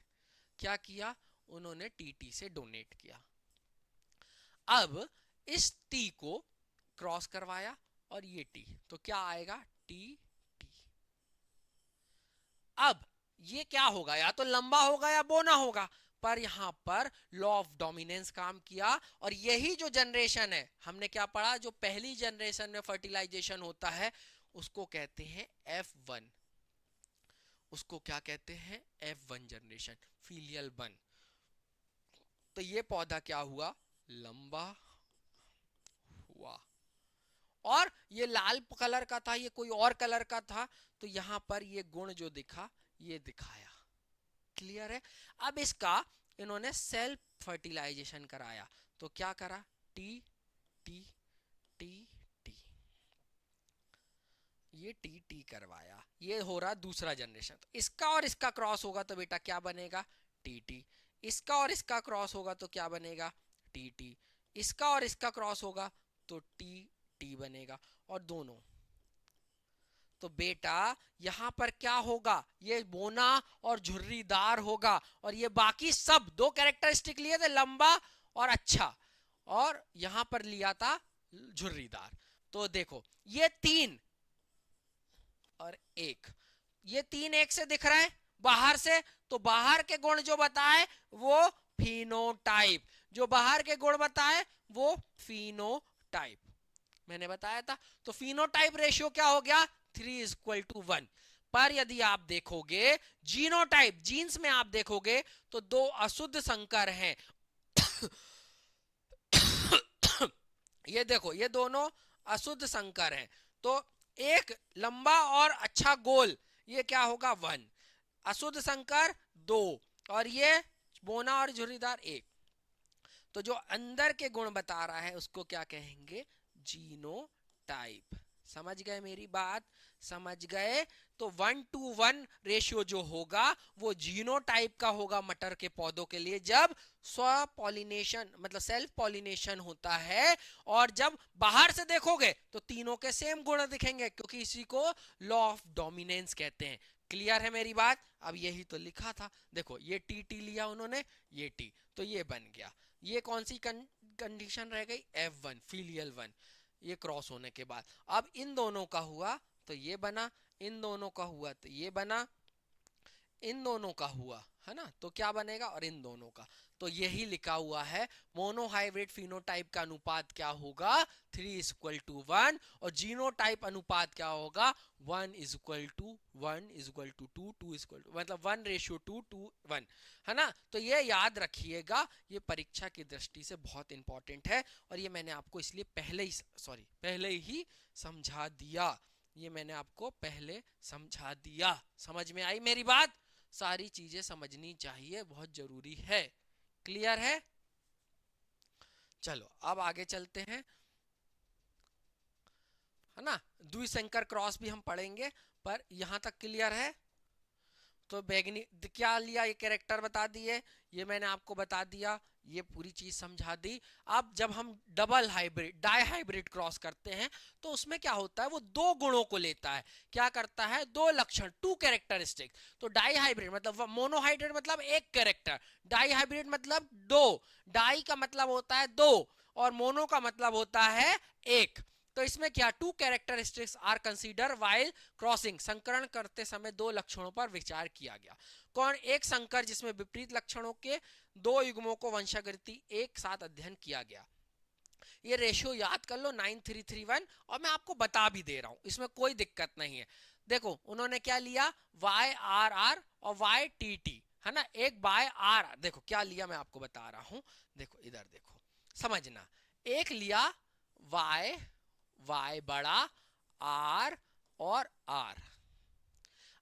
क्या किया उन्होंने? टी से डोनेट किया। अब इस टी को क्रॉस करवाया और ये टी, तो क्या आएगा? टी। अब ये क्या होगा, या तो लंबा होगा या बोना होगा, पर यहां पर लॉ ऑफ डोमिनेंस काम किया। और यही जो जनरेशन है, हमने क्या पढ़ा, जो पहली जनरेशन में फर्टिलाइजेशन होता है उसको कहते हैं F1, उसको क्या कहते हैं, F1 जनरेशन, फीलियल वन। तो ये पौधा क्या हुआ, लंबा हुआ। और ये लाल कलर का था, ये कोई और कलर का था, तो यहां पर ये गुण जो दिखा ये दिखाया। क्लियर है। अब इसका इन्होंने सेल्फ फर्टिलाइजेशन कराया, तो क्या करा, टी टी टी टी, ये टी टी करवाया, ये हो रहा दूसरा जनरेशन। तो इसका और इसका क्रॉस होगा तो बेटा क्या बनेगा, टी टी। इसका और इसका क्रॉस होगा तो क्या बनेगा, टी टी। इसका और इसका क्रॉस होगा तो टी टी बनेगा। और दोनों, तो बेटा यहां पर क्या होगा, ये बोना और झुर्रीदार होगा। और ये बाकी सब दो कैरेक्टरिस्टिक लिए थे, लंबा और अच्छा, और यहां पर लिया था झुर्रीदार। तो देखो ये तीन और एक, ये तीन एक से दिख रहे हैं बाहर से, तो बाहर के गुण जो बताए वो फिनोटाइप, जो बाहर के गुण बताए वो फिनोटाइप, मैंने बताया था। तो फिनोटाइप रेशियो क्या हो गया, 3:1। पर यदि आप देखोगे जीनोटाइप, जीन्स में आप देखोगे तो दो अशुद्ध संकर हैं। ये देखो ये दोनों अशुद्ध संकर हैं, तो एक लंबा और अच्छा गोल, ये क्या होगा 1, अशुद्ध संकर 2, और ये बोना और झुर्रीदार 1। तो जो अंदर के गुण बता रहा है उसको क्या कहेंगे, जीनोटाइप। समझ गए मेरी बात, समझ गए। तो 1:1 रेशियो जो होगा वो जीनोटाइप का होगा मटर के पौधों के लिए, जब स्व पॉलिनेशन मतलब सेल्फ पॉलिनेशन होता है। और जब बाहर से देखोगे तो तीनों के सेम गुण दिखेंगे, क्योंकि इसी को लॉ ऑफ डोमिनेंस कहते हैं। क्लियर है मेरी बात। अब यही तो लिखा था, देखो ये टी टी लिया उन्होंने, ये टी, तो ये बन गया। ये कौन सी कंडीशन रह गई, F1 फीलियल वन, ये क्रॉस होने के बाद। अब इन दोनों का हुआ तो ये बना, इन दोनों का हुआ तो ये बना, इन दोनों का हुआ है ना, तो क्या बनेगा, और इन दोनों का। तो यही लिखा हुआ है, मोनोहाइब्रिड फिनोटाइप का अनुपात क्या होगा, 3:1, और जीनोटाइप अनुपात क्या होगा, 1:1:2, 2 मतलब 1:2:1 है ना। तो ये याद रखिएगा, ये परीक्षा की दृष्टि से बहुत इंपॉर्टेंट है। और ये मैंने आपको इसलिए पहले ही समझा दिया, ये मैंने आपको पहले समझा दिया। समझ में आई मेरी बात, सारी चीजें समझनी चाहिए, बहुत जरूरी है। क्लियर है। चलो अब आगे चलते हैं, है ना। द्विसंकर क्रॉस भी हम पढ़ेंगे, पर यहां तक क्लियर है। तो बैगनी क्या लिया, ये कैरेक्टर बता दिए, ये मैंने आपको बता दिया, ये पूरी चीज समझा दी। अब जब हम double hybrid dihybrid cross करते हैं तो उसमें क्या होता है, वो दो गुणों को लेता है, क्या करता है, दो लक्षण, 2 कैरेक्टरिस्टिक। तो डाई हाइब्रिड मतलब मोनोहाइब्रिड मतलब एक कैरेक्टर, डाई हाइब्रिड मतलब दो, डाई का मतलब होता है दो और मोनो का मतलब होता है एक। तो इसमें क्या, 2 characteristics are consider while crossing, संकरण करते समय दो लक्षणों पर विचार किया गया। कौन, एक संकर जिसमें विपरीत लक्षणों के दो युग्मों को वंशागृति एक साथ अध्ययन किया गया। ये रेशियो याद कर लो 9331, और मैं आपको बता भी दे रहा हूं, इसमें कोई दिक्कत नहीं है। देखो उन्होंने क्या लिया, वाई आर आर और वाई टी टी, है ना, एक बाय आर, देखो क्या लिया मैं आपको बता रहा हूं, देखो इधर देखो समझना। एक लिया वाई, वाई बड़ा, आर और आर।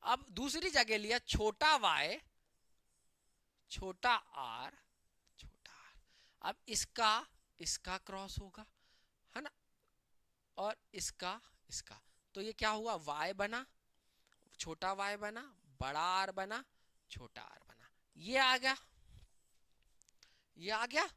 अब दूसरी जगह लिया छोटा वाई, छोटा आर, छोटा आर। अब इसका इसका क्रॉस होगा, है ना, और इसका इसका, तो ये क्या हुआ, वाई बना, छोटा वाई बना, बड़ा आर बना, छोटा आर बना, ये आ गया, ये आ गया।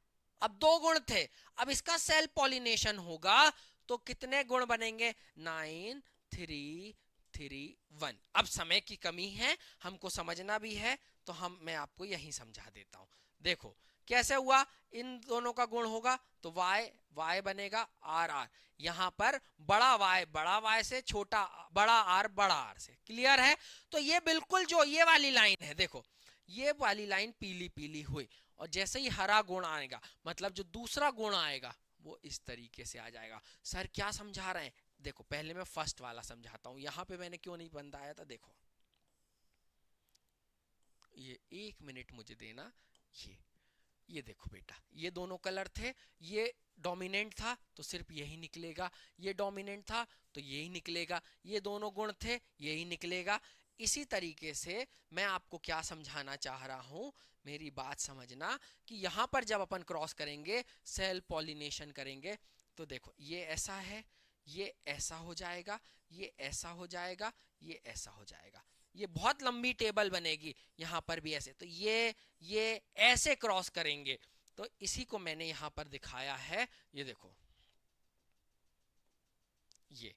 अब दो गुण थे, अब इसका सेल्फ पॉलिनेशन होगा तो कितने गुण बनेंगे, 9:3:3:1। अब समय की कमी है, हमको समझना भी है, तो मैं आपको यही समझा देता हूं। देखो कैसे हुआ, इन दोनों का गुण होगा तो y y बनेगा आर आर, यहां पर बड़ा y से, छोटा बड़ा r से। क्लियर है। तो ये बिल्कुल जो ये वाली लाइन है, देखो ये वाली लाइन पीली पीली हुई, और जैसे ही हरा गुण आएगा मतलब जो दूसरा गुण आएगा वो इस तरीके से आ जाएगा। सर क्या समझा रहे हैं, देखो पहले मैं फर्स्ट वाला समझाता हूं, यहां पे मैंने क्यों नहीं बताया था, देखो ये 1 मिनट मुझे देना। ये देखो बेटा, ये दोनों कलर थे, ये डोमिनेंट था तो सिर्फ यही निकलेगा, ये डोमिनेंट था तो यही निकलेगा, ये दोनों गुण थे यही निकलेगा। इसी तरीके से मैं आपको क्या समझाना चाह रहा हूं, मेरी बात समझना, कि यहां पर जब अपन क्रॉस करेंगे, सेल पॉलिनेशन करेंगे, तो देखो ये ऐसा है, ये ऐसा हो जाएगा, ये ऐसा हो जाएगा, ये ऐसा हो जाएगा, ये बहुत लंबी टेबल बनेगी। यहां पर भी ऐसे, तो ये ऐसे क्रॉस करेंगे। तो इसी को मैंने यहां पर दिखाया है, ये देखो, ये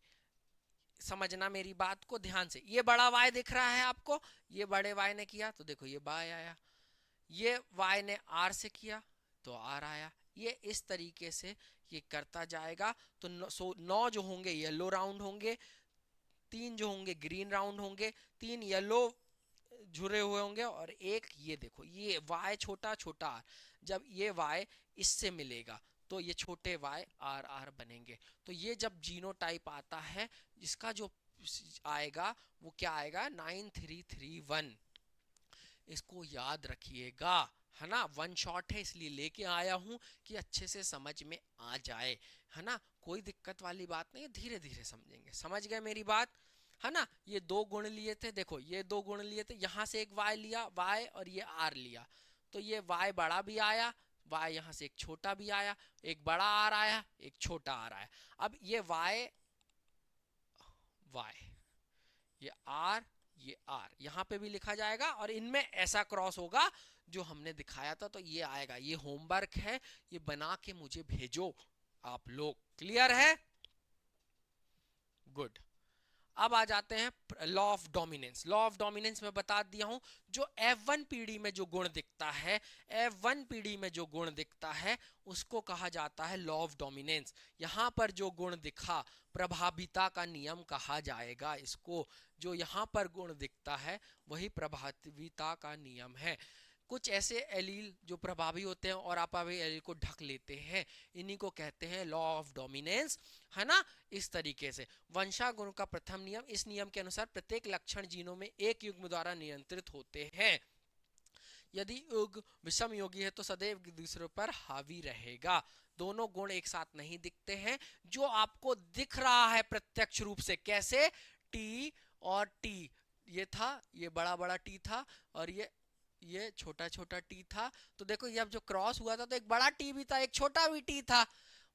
समझना मेरी बात को ध्यान से। ये बड़ा वाई दिख रहा है आपको, ये बड़े वाई ने किया तो देखो ये बाय आया, ये वाई ने आर से किया तो आर आया। ये इस तरीके से ये करता जाएगा। तो 9 जो होंगे येलो राउंड होंगे, 3 जो होंगे ग्रीन राउंड होंगे, 3 येलो झुरे हुए होंगे, और एक ये देखो, ये y छोटा छोटा r, जब ये y इससे मिलेगा तो ये छोटे y आर आर बनेंगे। तो ये जब जीनोटाइप आता है, इसका जो आएगा वो क्या आएगा, 9331। इसको याद रखिएगा, है ना, वन शॉट है इसलिए लेके आया हूं कि अच्छे से समझ में आ जाए, है ना, कोई दिक्कत वाली बात नहीं है, धीरे धीरे समझेंगे। समझ गए मेरी बात, है ना। ये दो गुण लिए थे, देखो ये दो गुण लिए थे, यहां से एक y लिया, y और ये r लिया, तो ये y बड़ा भी आया, y यहां से एक छोटा भी आया, एक बड़ा r आया, एक छोटा r आया। अब ये y ये r ये r यहाँ पे भी लिखा जाएगा, और इनमें ऐसा क्रॉस होगा जो हमने दिखाया था, तो ये आएगा। ये होमवर्क है, ये बना के मुझे भेजो आप लोग। क्लियर है? गुड। अब आ जाते हैं law of dominance. Law of dominance में बता दिया हूं, जो F1 पीढ़ी में जो गुण दिखता है, F1 पीढ़ी में जो गुण दिखता है उसको कहा जाता है लॉ ऑफ डोमिनेंस। यहां पर जो गुण दिखा, प्रभाविता का नियम कहा जाएगा इसको। जो यहां पर गुण दिखता है वही प्रभाविता का नियम है। कुछ ऐसे एलील जो प्रभावी होते हैं और अप्रभावी एलील को ढक लेते हैं, इन्हीं को कहते हैं लॉ ऑफ डोमिनेंस, है ना। इस तरीके से वंशागुण का प्रथम नियम, इस नियम के अनुसार प्रत्येक लक्षण जीनों में एक युग्म द्वारा नियंत्रित होते हैं। यदि युग विषम योगी है तो सदैव दूसरे पर हावी रहेगा। दोनों गुण एक साथ नहीं दिखते हैं। जो आपको दिख रहा है प्रत्यक्ष रूप से, कैसे, टी और टी, ये था, ये बड़ा बड़ा टी था, और ये छोटा छोटा टी था। तो देखो जब जो क्रॉस हुआ था तो एक बड़ा टी भी था, एक छोटा भी टी था,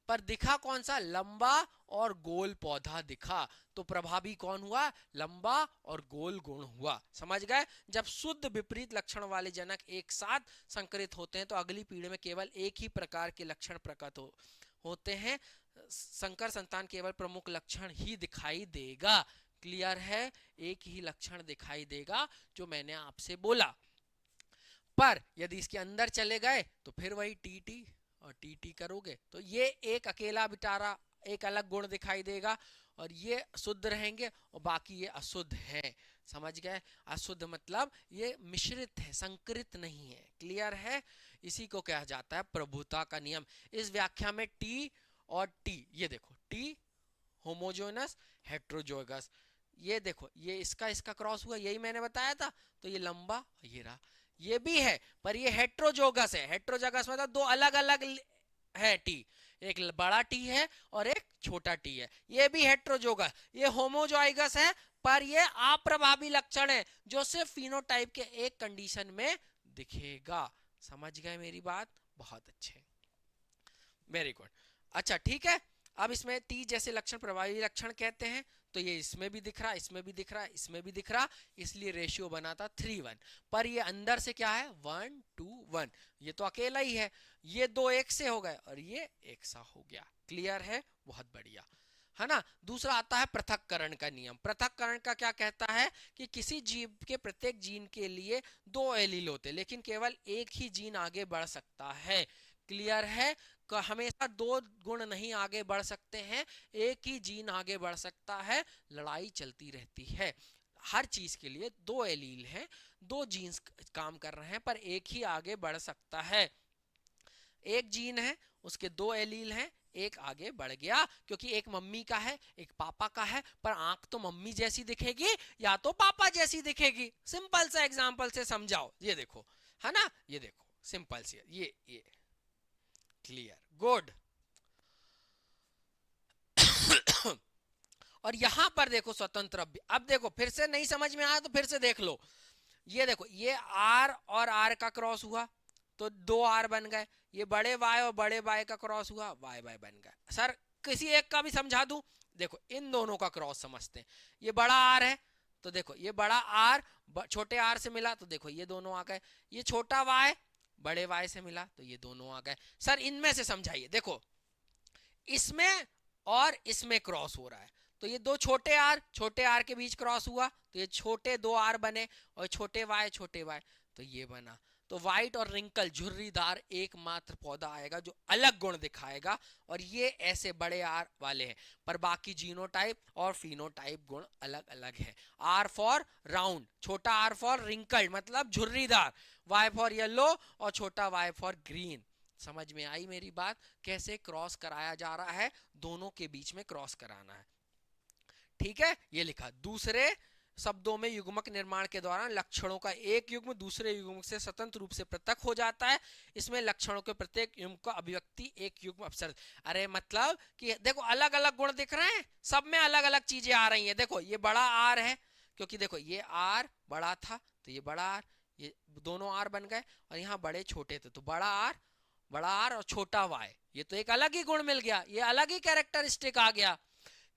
पर दिखा कौन सा, लंबा और गोल पौधा दिखा। तो प्रभावी कौन हुआ, लंबा और गोल गुण हुआ। समझ गए? जब शुद्ध विपरीत लक्षण वाले जनक एक साथ संकरित होते हैं तो अगली पीढ़ी में केवल एक ही प्रकार के लक्षण प्रकट होते हैं। संकर संतान केवल प्रमुख लक्षण ही दिखाई देगा। क्लियर है? एक ही लक्षण दिखाई देगा जो मैंने आपसे बोला। पर यदि इसके अंदर चले गए तो फिर वही टी टी और टी टी करोगे तो ये एक अकेला बिटारा एक अलग गुण दिखाई देगा, और ये शुद्ध रहेंगे और बाकी ये अशुद्ध है। समझ गए? अशुद्ध मतलब ये मिश्रित है, संकरित नहीं है। क्लियर है? इसी को कहा जाता है प्रभुता का नियम। इस व्याख्या में टी और टी, ये देखो, टी होमोजोनस हेट्रोजोगस, ये देखो, ये इसका इसका क्रॉस हुआ, यही मैंने बताया था। तो ये लंबा, ये रहा, ये भी है, पर ये हेट्रोजोगस है। हेट्रोजोगस मतलब दो अलग अलग है टी, एक बड़ा टी है और एक छोटा टी है, ये भी हेट्रोजोगस। ये होमोजोइगस है, पर ये अप्रभावी लक्षण है जो सिर्फ फिनोटाइप के एक कंडीशन में दिखेगा। समझ गए मेरी बात? बहुत अच्छे, वेरी गुड। अच्छा ठीक है। अब इसमें टी जैसे लक्षण प्रभावी लक्षण कहते हैं, तो ये इसमें भी दिख रहा, इसमें भी दिख रहा, इसमें भी दिख रहा, इसलिए रेशियो बना था 3:1। पर ये अंदर से क्या है, 1:1। ये तो अकेला ही है, ये दो एक से हो गए और ये एक सा हो गया। क्लियर है? बहुत बढ़िया, है ना। दूसरा आता है पृथक्करण का नियम। पृथक्करण का क्या कहता है कि किसी जीव के प्रत्येक जीन के लिए दो एलील होते, लेकिन केवल एक ही जीन आगे बढ़ सकता है। क्लियर है? हमेशा दो गुण नहीं आगे बढ़ सकते हैं, एक ही जीन आगे बढ़ सकता है। लड़ाई चलती रहती है हर चीज के लिए, दो एलील हैं, दो जीन्स काम कर रहे हैं, पर एक ही आगे बढ़ सकता है। एक जीन है, उसके दो एलील हैं, एक आगे बढ़ गया, क्योंकि एक मम्मी का है एक पापा का है, पर आंख तो मम्मी जैसी दिखेगी या तो पापा जैसी दिखेगी। सिंपल सा एग्जांपल से समझाओ, ये देखो, है ना, ये देखो सिंपल सी, ये क्लियर, गुड। और यहां पर देखो स्वतंत्र अब देखो फिर से नहीं समझ में आया तो फिर से देख लो। ये देखो, ये आर और आर का क्रॉस हुआ तो दो आर बन गए, ये बड़े वाई और बड़े वाई का क्रॉस हुआ, वाई वाई बन गए। सर किसी एक का भी समझा दूं, देखो इन दोनों का क्रॉस समझते हैं। ये बड़ा आर है तो देखो ये बड़ा आर छोटे आर से मिला तो देखो ये दोनों आ गए। ये छोटा वाई बड़े वाई से मिला तो ये दोनों आ गए। सर इनमें से समझाइए, देखो इसमें और इसमें क्रॉस हो रहा है तो ये दो छोटे आर के बीच क्रॉस हुआ तो ये छोटे दो आर बने, और छोटे वाई तो ये बना। तो व्हाइट और रिंकल झुर्रीदार एकमात्र पौधा आएगा जो अलग गुण दिखाएगा, और ये ऐसे बड़े आर वाले हैं, पर बाकी जीनोटाइप और फिनोटाइप गुण अलग अलग है। आर फॉर राउंड, छोटा आर फॉर रिंकल्ड मतलब झुर्रीदार, वाई फॉर येलो और छोटा वाई फॉर ग्रीन। समझ में आई मेरी बात, कैसे क्रॉस कराया जा रहा है, दोनों के बीच में क्रॉस कराना है। ठीक है, ये लिखा। दूसरे शब्दों में युग्मक निर्माण के दौरान लक्षणों का एक युग्म दूसरे युग्म से स्वतंत्र रूप से पृथक हो जाता है। इसमें लक्षणों के प्रत्येक युग्म का अभिव्यक्ति एक युग्म अवसर, अरे मतलब कि देखो अलग अलग गुण दिख रहे हैं, सब में अलग अलग चीजें आ रही हैं। देखो ये बड़ा आर है, क्योंकि देखो ये आर बड़ा था तो ये बड़ा आर, ये दोनों आर बन गए, और यहाँ बड़े छोटे थे तो बड़ा आर और छोटा वाई, ये तो एक अलग ही गुण मिल गया, ये अलग ही कैरेक्टरिस्टिक आ गया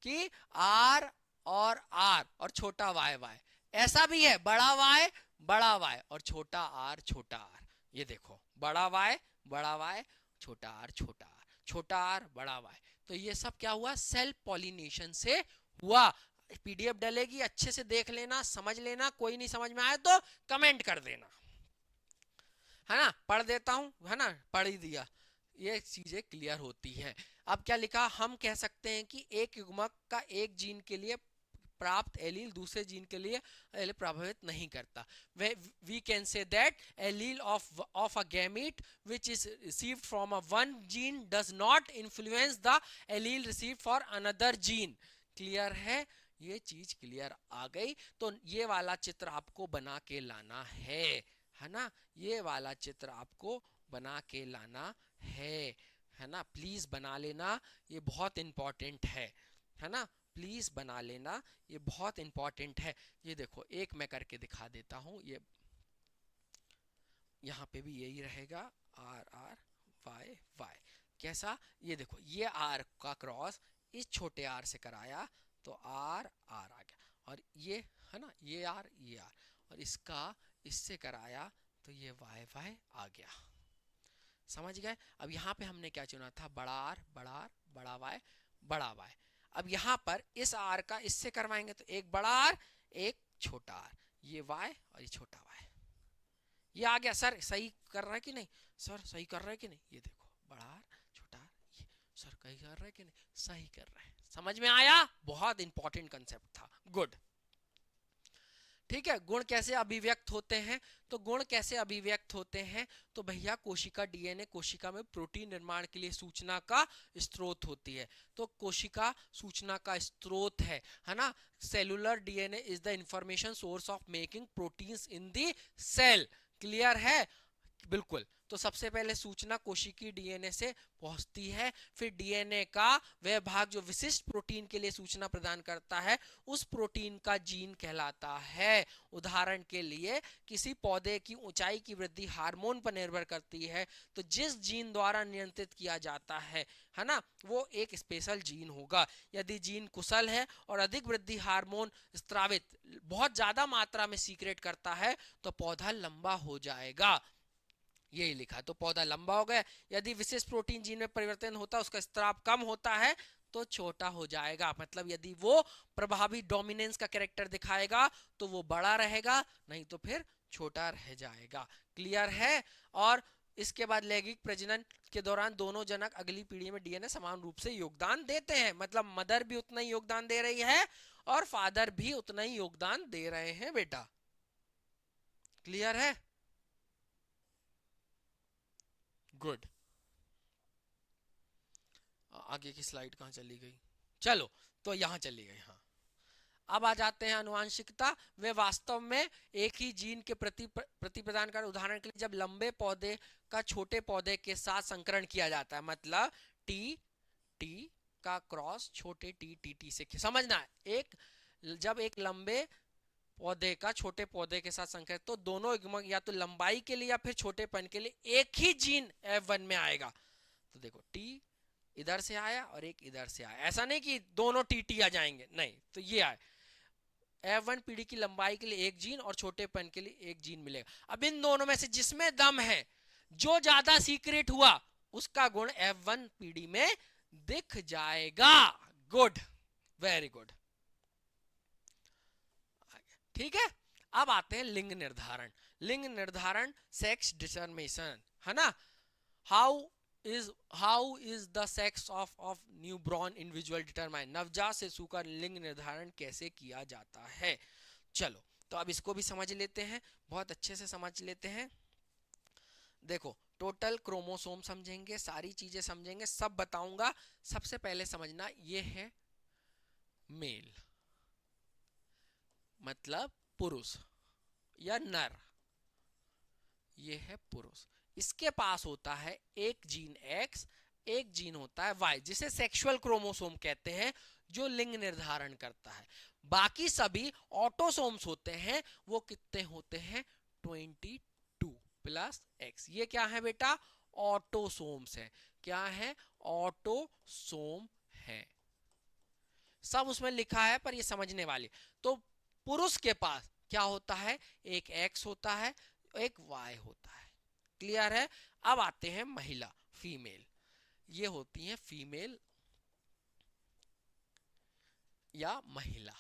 कि आर और छोटा वाई वाई। ऐसा भी है बड़ा वाई और छोटा आर। ये देखो बड़ा वाई छोटा आर छोटा आर बड़ा वाई। तो ये सब क्या हुआ, सेल्फ पॉलिनेशन से हुआ। पीडीएफ डलेगी, अच्छे से देख लेना, समझ लेना, कोई नहीं समझ में आया तो कमेंट कर देना, है ना। पढ़ देता हूं, है ना, पढ़ ही दिया, ये चीजें क्लियर होती है। अब क्या लिखा, हम कह सकते हैं कि एक युग्मक का एक जीन के लिए प्राप्त एलील दूसरे जीन के लिए प्रभावित नहीं करता। We can say that allele of a gamete which is received from a one gene does not influence the allele received for another gene. Clear है, ये चीज क्लियर आ गई। तो ये वाला चित्र आपको बना के लाना है ना, ये वाला चित्र आपको बना के लाना है ना, प्लीज बना लेना, ये बहुत इंपॉर्टेंट है ना, प्लीज बना लेना, ये बहुत इंपॉर्टेंट है। ये देखो एक मैं करके दिखा देता हूं, ये यहाँ पे भी यही रहेगा, आर आर वाई वाई। कैसा, ये देखो ये आर का क्रॉस इस छोटे आर से कराया तो आर आर आ गया, और ये है ना ये आर, और इसका इससे कराया तो ये वाई वाई आ गया। समझ गए। अब यहाँ पे हमने क्या चुना था, बड़ा आर बड़ा वाई। अब यहाँ पर इस आर का इससे करवाएंगे तो एक बड़ा आर एक छोटा आर, ये वाई और ये छोटा वाई, ये आ गया। सर सही कर रहा है कि नहीं, सर सही कर रहा है कि नहीं, ये देखो बड़ा आर छोटा आर, ये सर सही कर रहा है कि नहीं, सही कर रहा है। समझ में आया, बहुत इंपॉर्टेंट कंसेप्ट था, गुड। ठीक है, गुण कैसे अभिव्यक्त होते हैं, तो गुण कैसे अभिव्यक्त होते हैं, तो भैया कोशिका डीएनए कोशिका में प्रोटीन निर्माण के लिए सूचना का स्रोत होती है, तो कोशिका सूचना का स्रोत है ना। Cellular DNA is the information source of making proteins in the cell. Clear है, बिल्कुल। तो सबसे पहले सूचना कोशिकीय डीएनए से पहुंचती है, फिर डीएनए का वह भाग जो विशिष्ट प्रोटीन के लिए सूचना प्रदान करता है उस प्रोटीन का जीन कहलाता है। उदाहरण के लिए किसी पौधे की ऊंचाई की वृद्धि हार्मोन पर निर्भर करती है, तो जिस जीन द्वारा नियंत्रित किया जाता है ना, वो एक स्पेशल जीन होगा। यदि जीन कुशल है और अधिक वृद्धि हार्मोन स्त्रावित बहुत ज्यादा मात्रा में सीक्रेट करता है तो पौधा लंबा हो जाएगा, यही लिखा, तो पौधा लंबा हो गया। यदि विशेष प्रोटीन जीन में परिवर्तन होता है, उसका स्त्राव कम होता है तो छोटा हो जाएगा। मतलब यदि वो प्रभावी डोमिनेंस का कैरेक्टर दिखाएगा तो वो बड़ा रहेगा, नहीं तो फिर छोटा रह जाएगा। क्लियर है। और इसके बाद लैंगिक प्रजनन के दौरान दोनों जनक अगली पीढ़ी में डीएनए समान रूप से योगदान देते हैं, मतलब मदर भी उतना ही योगदान दे रही है और फादर भी उतना ही योगदान दे रहे हैं बेटा। क्लियर है, गुड। आगे की स्लाइड कहाँ चली गई, चलो तो यहाँ चली गई। हाँ, अब आ जाते हैं अनुवांशिकता। वे वास्तव में एक ही जीन के प्रति प्रदान कर, उदाहरण के लिए जब लंबे पौधे का छोटे पौधे के साथ संकरण किया जाता है, मतलब टी टी का क्रॉस छोटे टी टी टी से, समझना है, एक जब एक लंबे पौधे का छोटे पौधे के साथ संकरण, तो दोनों युग्मक या तो लंबाई के लिए या फिर छोटेपन के लिए एक ही जीन F1 में आएगा। तो देखो टी इधर से आया और एक इधर से आया, ऐसा नहीं कि दोनों टी आ जाएंगे, नहीं, तो ये आए F1 पीढ़ी की लंबाई के लिए एक जीन और छोटेपन के लिए एक जीन मिलेगा। अब इन दोनों में से जिसमें दम है, जो ज्यादा सीक्रेट हुआ, उसका गुण F1 पीढ़ी में दिख जाएगा। गुड, वेरी गुड, ठीक है। अब आते हैं लिंग निर्धारण। लिंग निर्धारण, सेक्स डिटरमिनेशन, है ना। How is the sex of newborn individual determine, नवजात शिशु का लिंग निर्धारण कैसे किया जाता है। चलो तो अब इसको भी समझ लेते हैं, बहुत अच्छे से समझ लेते हैं। देखो टोटल क्रोमोसोम समझेंगे, सारी चीजें समझेंगे, सब बताऊंगा। सबसे पहले समझना, ये है मेल मतलब पुरुष या नर, ये है पुरुष। इसके पास होता है एक जीन X, एक जीन होता है Y, जिसे सेक्सुअल क्रोमोसोम कहते हैं, जो लिंग निर्धारण करता है। बाकी सभी ऑटोसोम्स होते हैं, वो कितने होते हैं, 22 प्लस X। ये क्या है बेटा, ऑटोसोम्स है। क्या है, ऑटोसोम है, सब उसमें लिखा है पर ये समझने वाली। तो पुरुष के पास क्या होता है, एक X होता है, एक Y होता है, क्लियर है। अब आते हैं महिला, फीमेल, ये होती है फीमेल या महिला।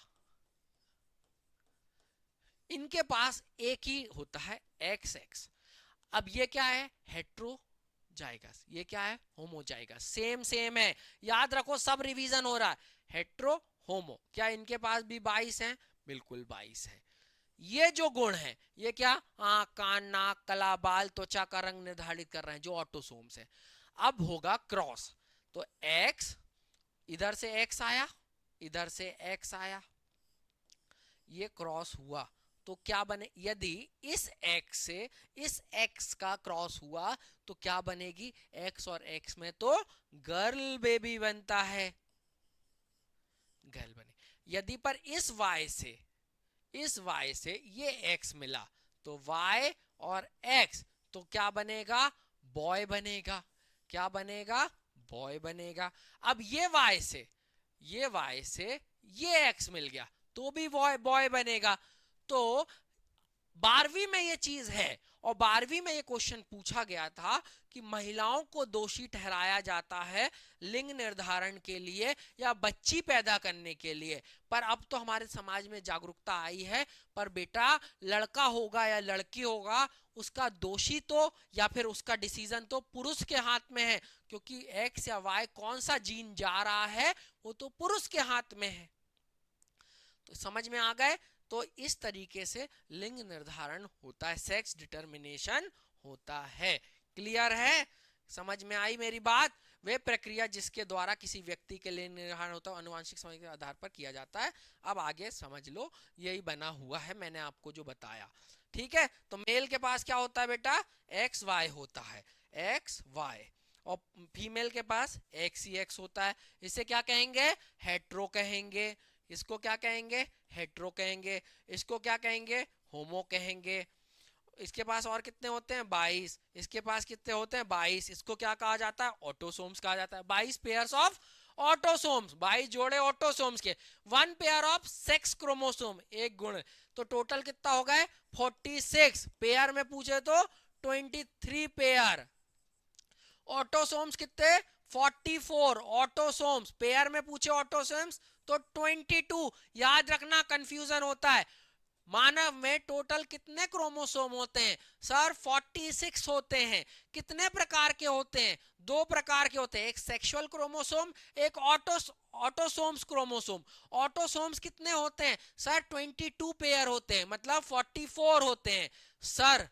इनके पास एक ही होता है XX। अब ये क्या है, हेट्रोजाइगस, ये क्या है, होमोजाइगस। सेम सेम है, याद रखो, सब रिवीजन हो रहा है। हेट्रो होमो, क्या इनके पास भी 22 हैं, बिल्कुल 22 है। ये जो गुण है, ये क्या, आंख कान नाक गला बाल त्वचा का रंग निर्धारित कर रहे हैं, जो ऑटोसोम्स है। अब होगा क्रॉस, तो X, इधर से X आया, इधर से X आया, ये क्रॉस हुआ, तो क्या बने, यदि इस X से इस X का क्रॉस हुआ तो क्या बनेगी, X और X में तो गर्ल बेबी बनता है, गर्ल बने। यदि पर इस Y से ये X मिला, तो Y और X तो क्या बनेगा, बॉय बनेगा, क्या बनेगा, बॉय बनेगा। अब ये Y से ये X मिल गया, तो भी बॉय बॉय बनेगा। तो 12वीं में ये चीज है, और 12वीं में ये क्वेश्चन पूछा गया था कि महिलाओं को दोषी ठहराया जाता है लिंग निर्धारण के लिए या बच्ची पैदा करने के लिए। पर अब तो हमारे समाज में जागरूकता आई है, पर बेटा लड़का होगा या लड़की होगा, उसका दोषी तो या फिर उसका डिसीजन तो पुरुष के हाथ में है, क्योंकि X या Y कौन सा जीन जा रहा है, वो तो पुरुष के हाथ में है। तो समझ में आ गए। तो इस तरीके से लिंग निर्धारण होता है, सेक्स डिटरमिनेशन होता है, क्लियर है, समझ में आई मेरी बात। वे प्रक्रिया जिसके द्वारा किसी व्यक्ति के लिंग निर्धारण होता है अनुवांशिक समय के आधार पर किया जाता है। अब आगे समझ लो, यही बना हुआ है मैंने आपको जो बताया, ठीक है। तो मेल के पास क्या होता है बेटा, XY होता है, XY, और फीमेल के पास XY होता है। इसे क्या कहेंगे, हेट्रो कहेंगे। इसको क्या कहेंगे, हेट्रो कहेंगे। इसको क्या कहेंगे, होमो कहेंगे। इसके पास और कितने होते हैं, 22। इसके पास कितने होते हैं, 22। इसको क्या कहा जाता है, ऑटोसोम्स कहा जाता है। 22 पेयर्स ऑफ ऑटोसोम्स, 22 जोड़े ऑटोसोम्स के, 1 पेयर ऑफ सेक्स क्रोमोसोम, एक गुण। तो टोटल कितना हो गए, 46। पेयर में पूछे तो 23 पेयर। ऑटोसोम्स कितने, 44 ऑटोसोम्स। पेयर में पूछे ऑटोसोम्स तो 22। याद रखना, कंफ्यूजन होता है। मानव में टोटल कितने क्रोमोसोम होते हैं, सर 46 होते हैं। कितने प्रकार के होते हैं, दो प्रकार के होते हैं, एक सेक्सुअल क्रोमोसोम, एक ऑटोसोम्स क्रोमोसोम। ऑटोसोम्स कितने होते हैं, सर 22 पेयर होते हैं, मतलब 44 होते हैं। सर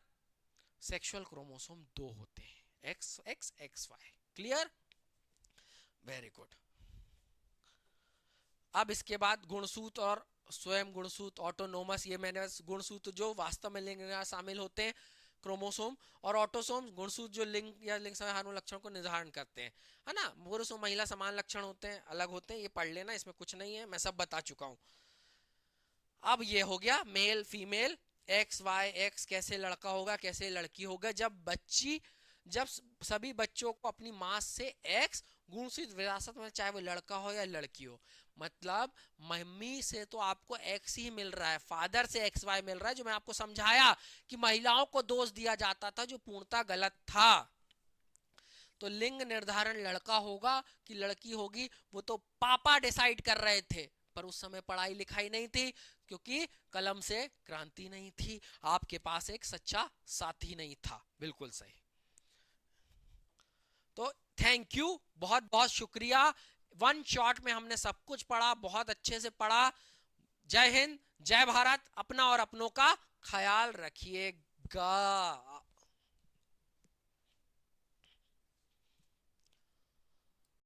सेक्सुअल क्रोमोसोम दो होते हैं, X X X Y, clear, very good. अब इसके बाद गुणसूत्र और स्वयं गुणसूत्र, ऑटोनोमस, ये मैंने गुणसूत्र जो वास्तव में लिंग में शामिल होते हैं, क्रोमोसोम, और ऑटोसोम गुणसूत्र जो लिंग या लिंग समानुपाती लक्षण को निर्धारण करते हैं, है ना। पुरुष और महिला समान लक्षण होते हैं, अलग होते हैं, ये पढ़ लेना, इसमें कुछ नहीं है, मैं सब बता चुका हूँ। अब ये हो गया male female, X Y X, कैसे लड़का होगा कैसे लड़की होगा। जब सभी बच्चों को अपनी मां से एक्स गुणसित विरासत में, चाहे वो लड़का हो या लड़की हो, मतलब मम्मी से तो आपको एक्स ही मिल रहा है, फादर से एक्स वाई मिल रहा है, जो मैं आपको समझाया कि महिलाओं को दोष दिया जाता था, जो पूर्णतः गलत था। तो लिंग निर्धारण लड़का होगा कि लड़की होगी, वो तो पापा डिसाइड कर रहे थे, पर उस समय पढ़ाई लिखाई नहीं थी, क्योंकि कलम से क्रांति नहीं थी, आपके पास एक सच्चा साथी नहीं था। बिल्कुल सही। तो थैंक यू, बहुत बहुत शुक्रिया। वन शॉट में हमने सब कुछ पढ़ा, बहुत अच्छे से पढ़ा। जय हिंद, जय भारत, अपना और अपनों का ख्याल रखिएगा।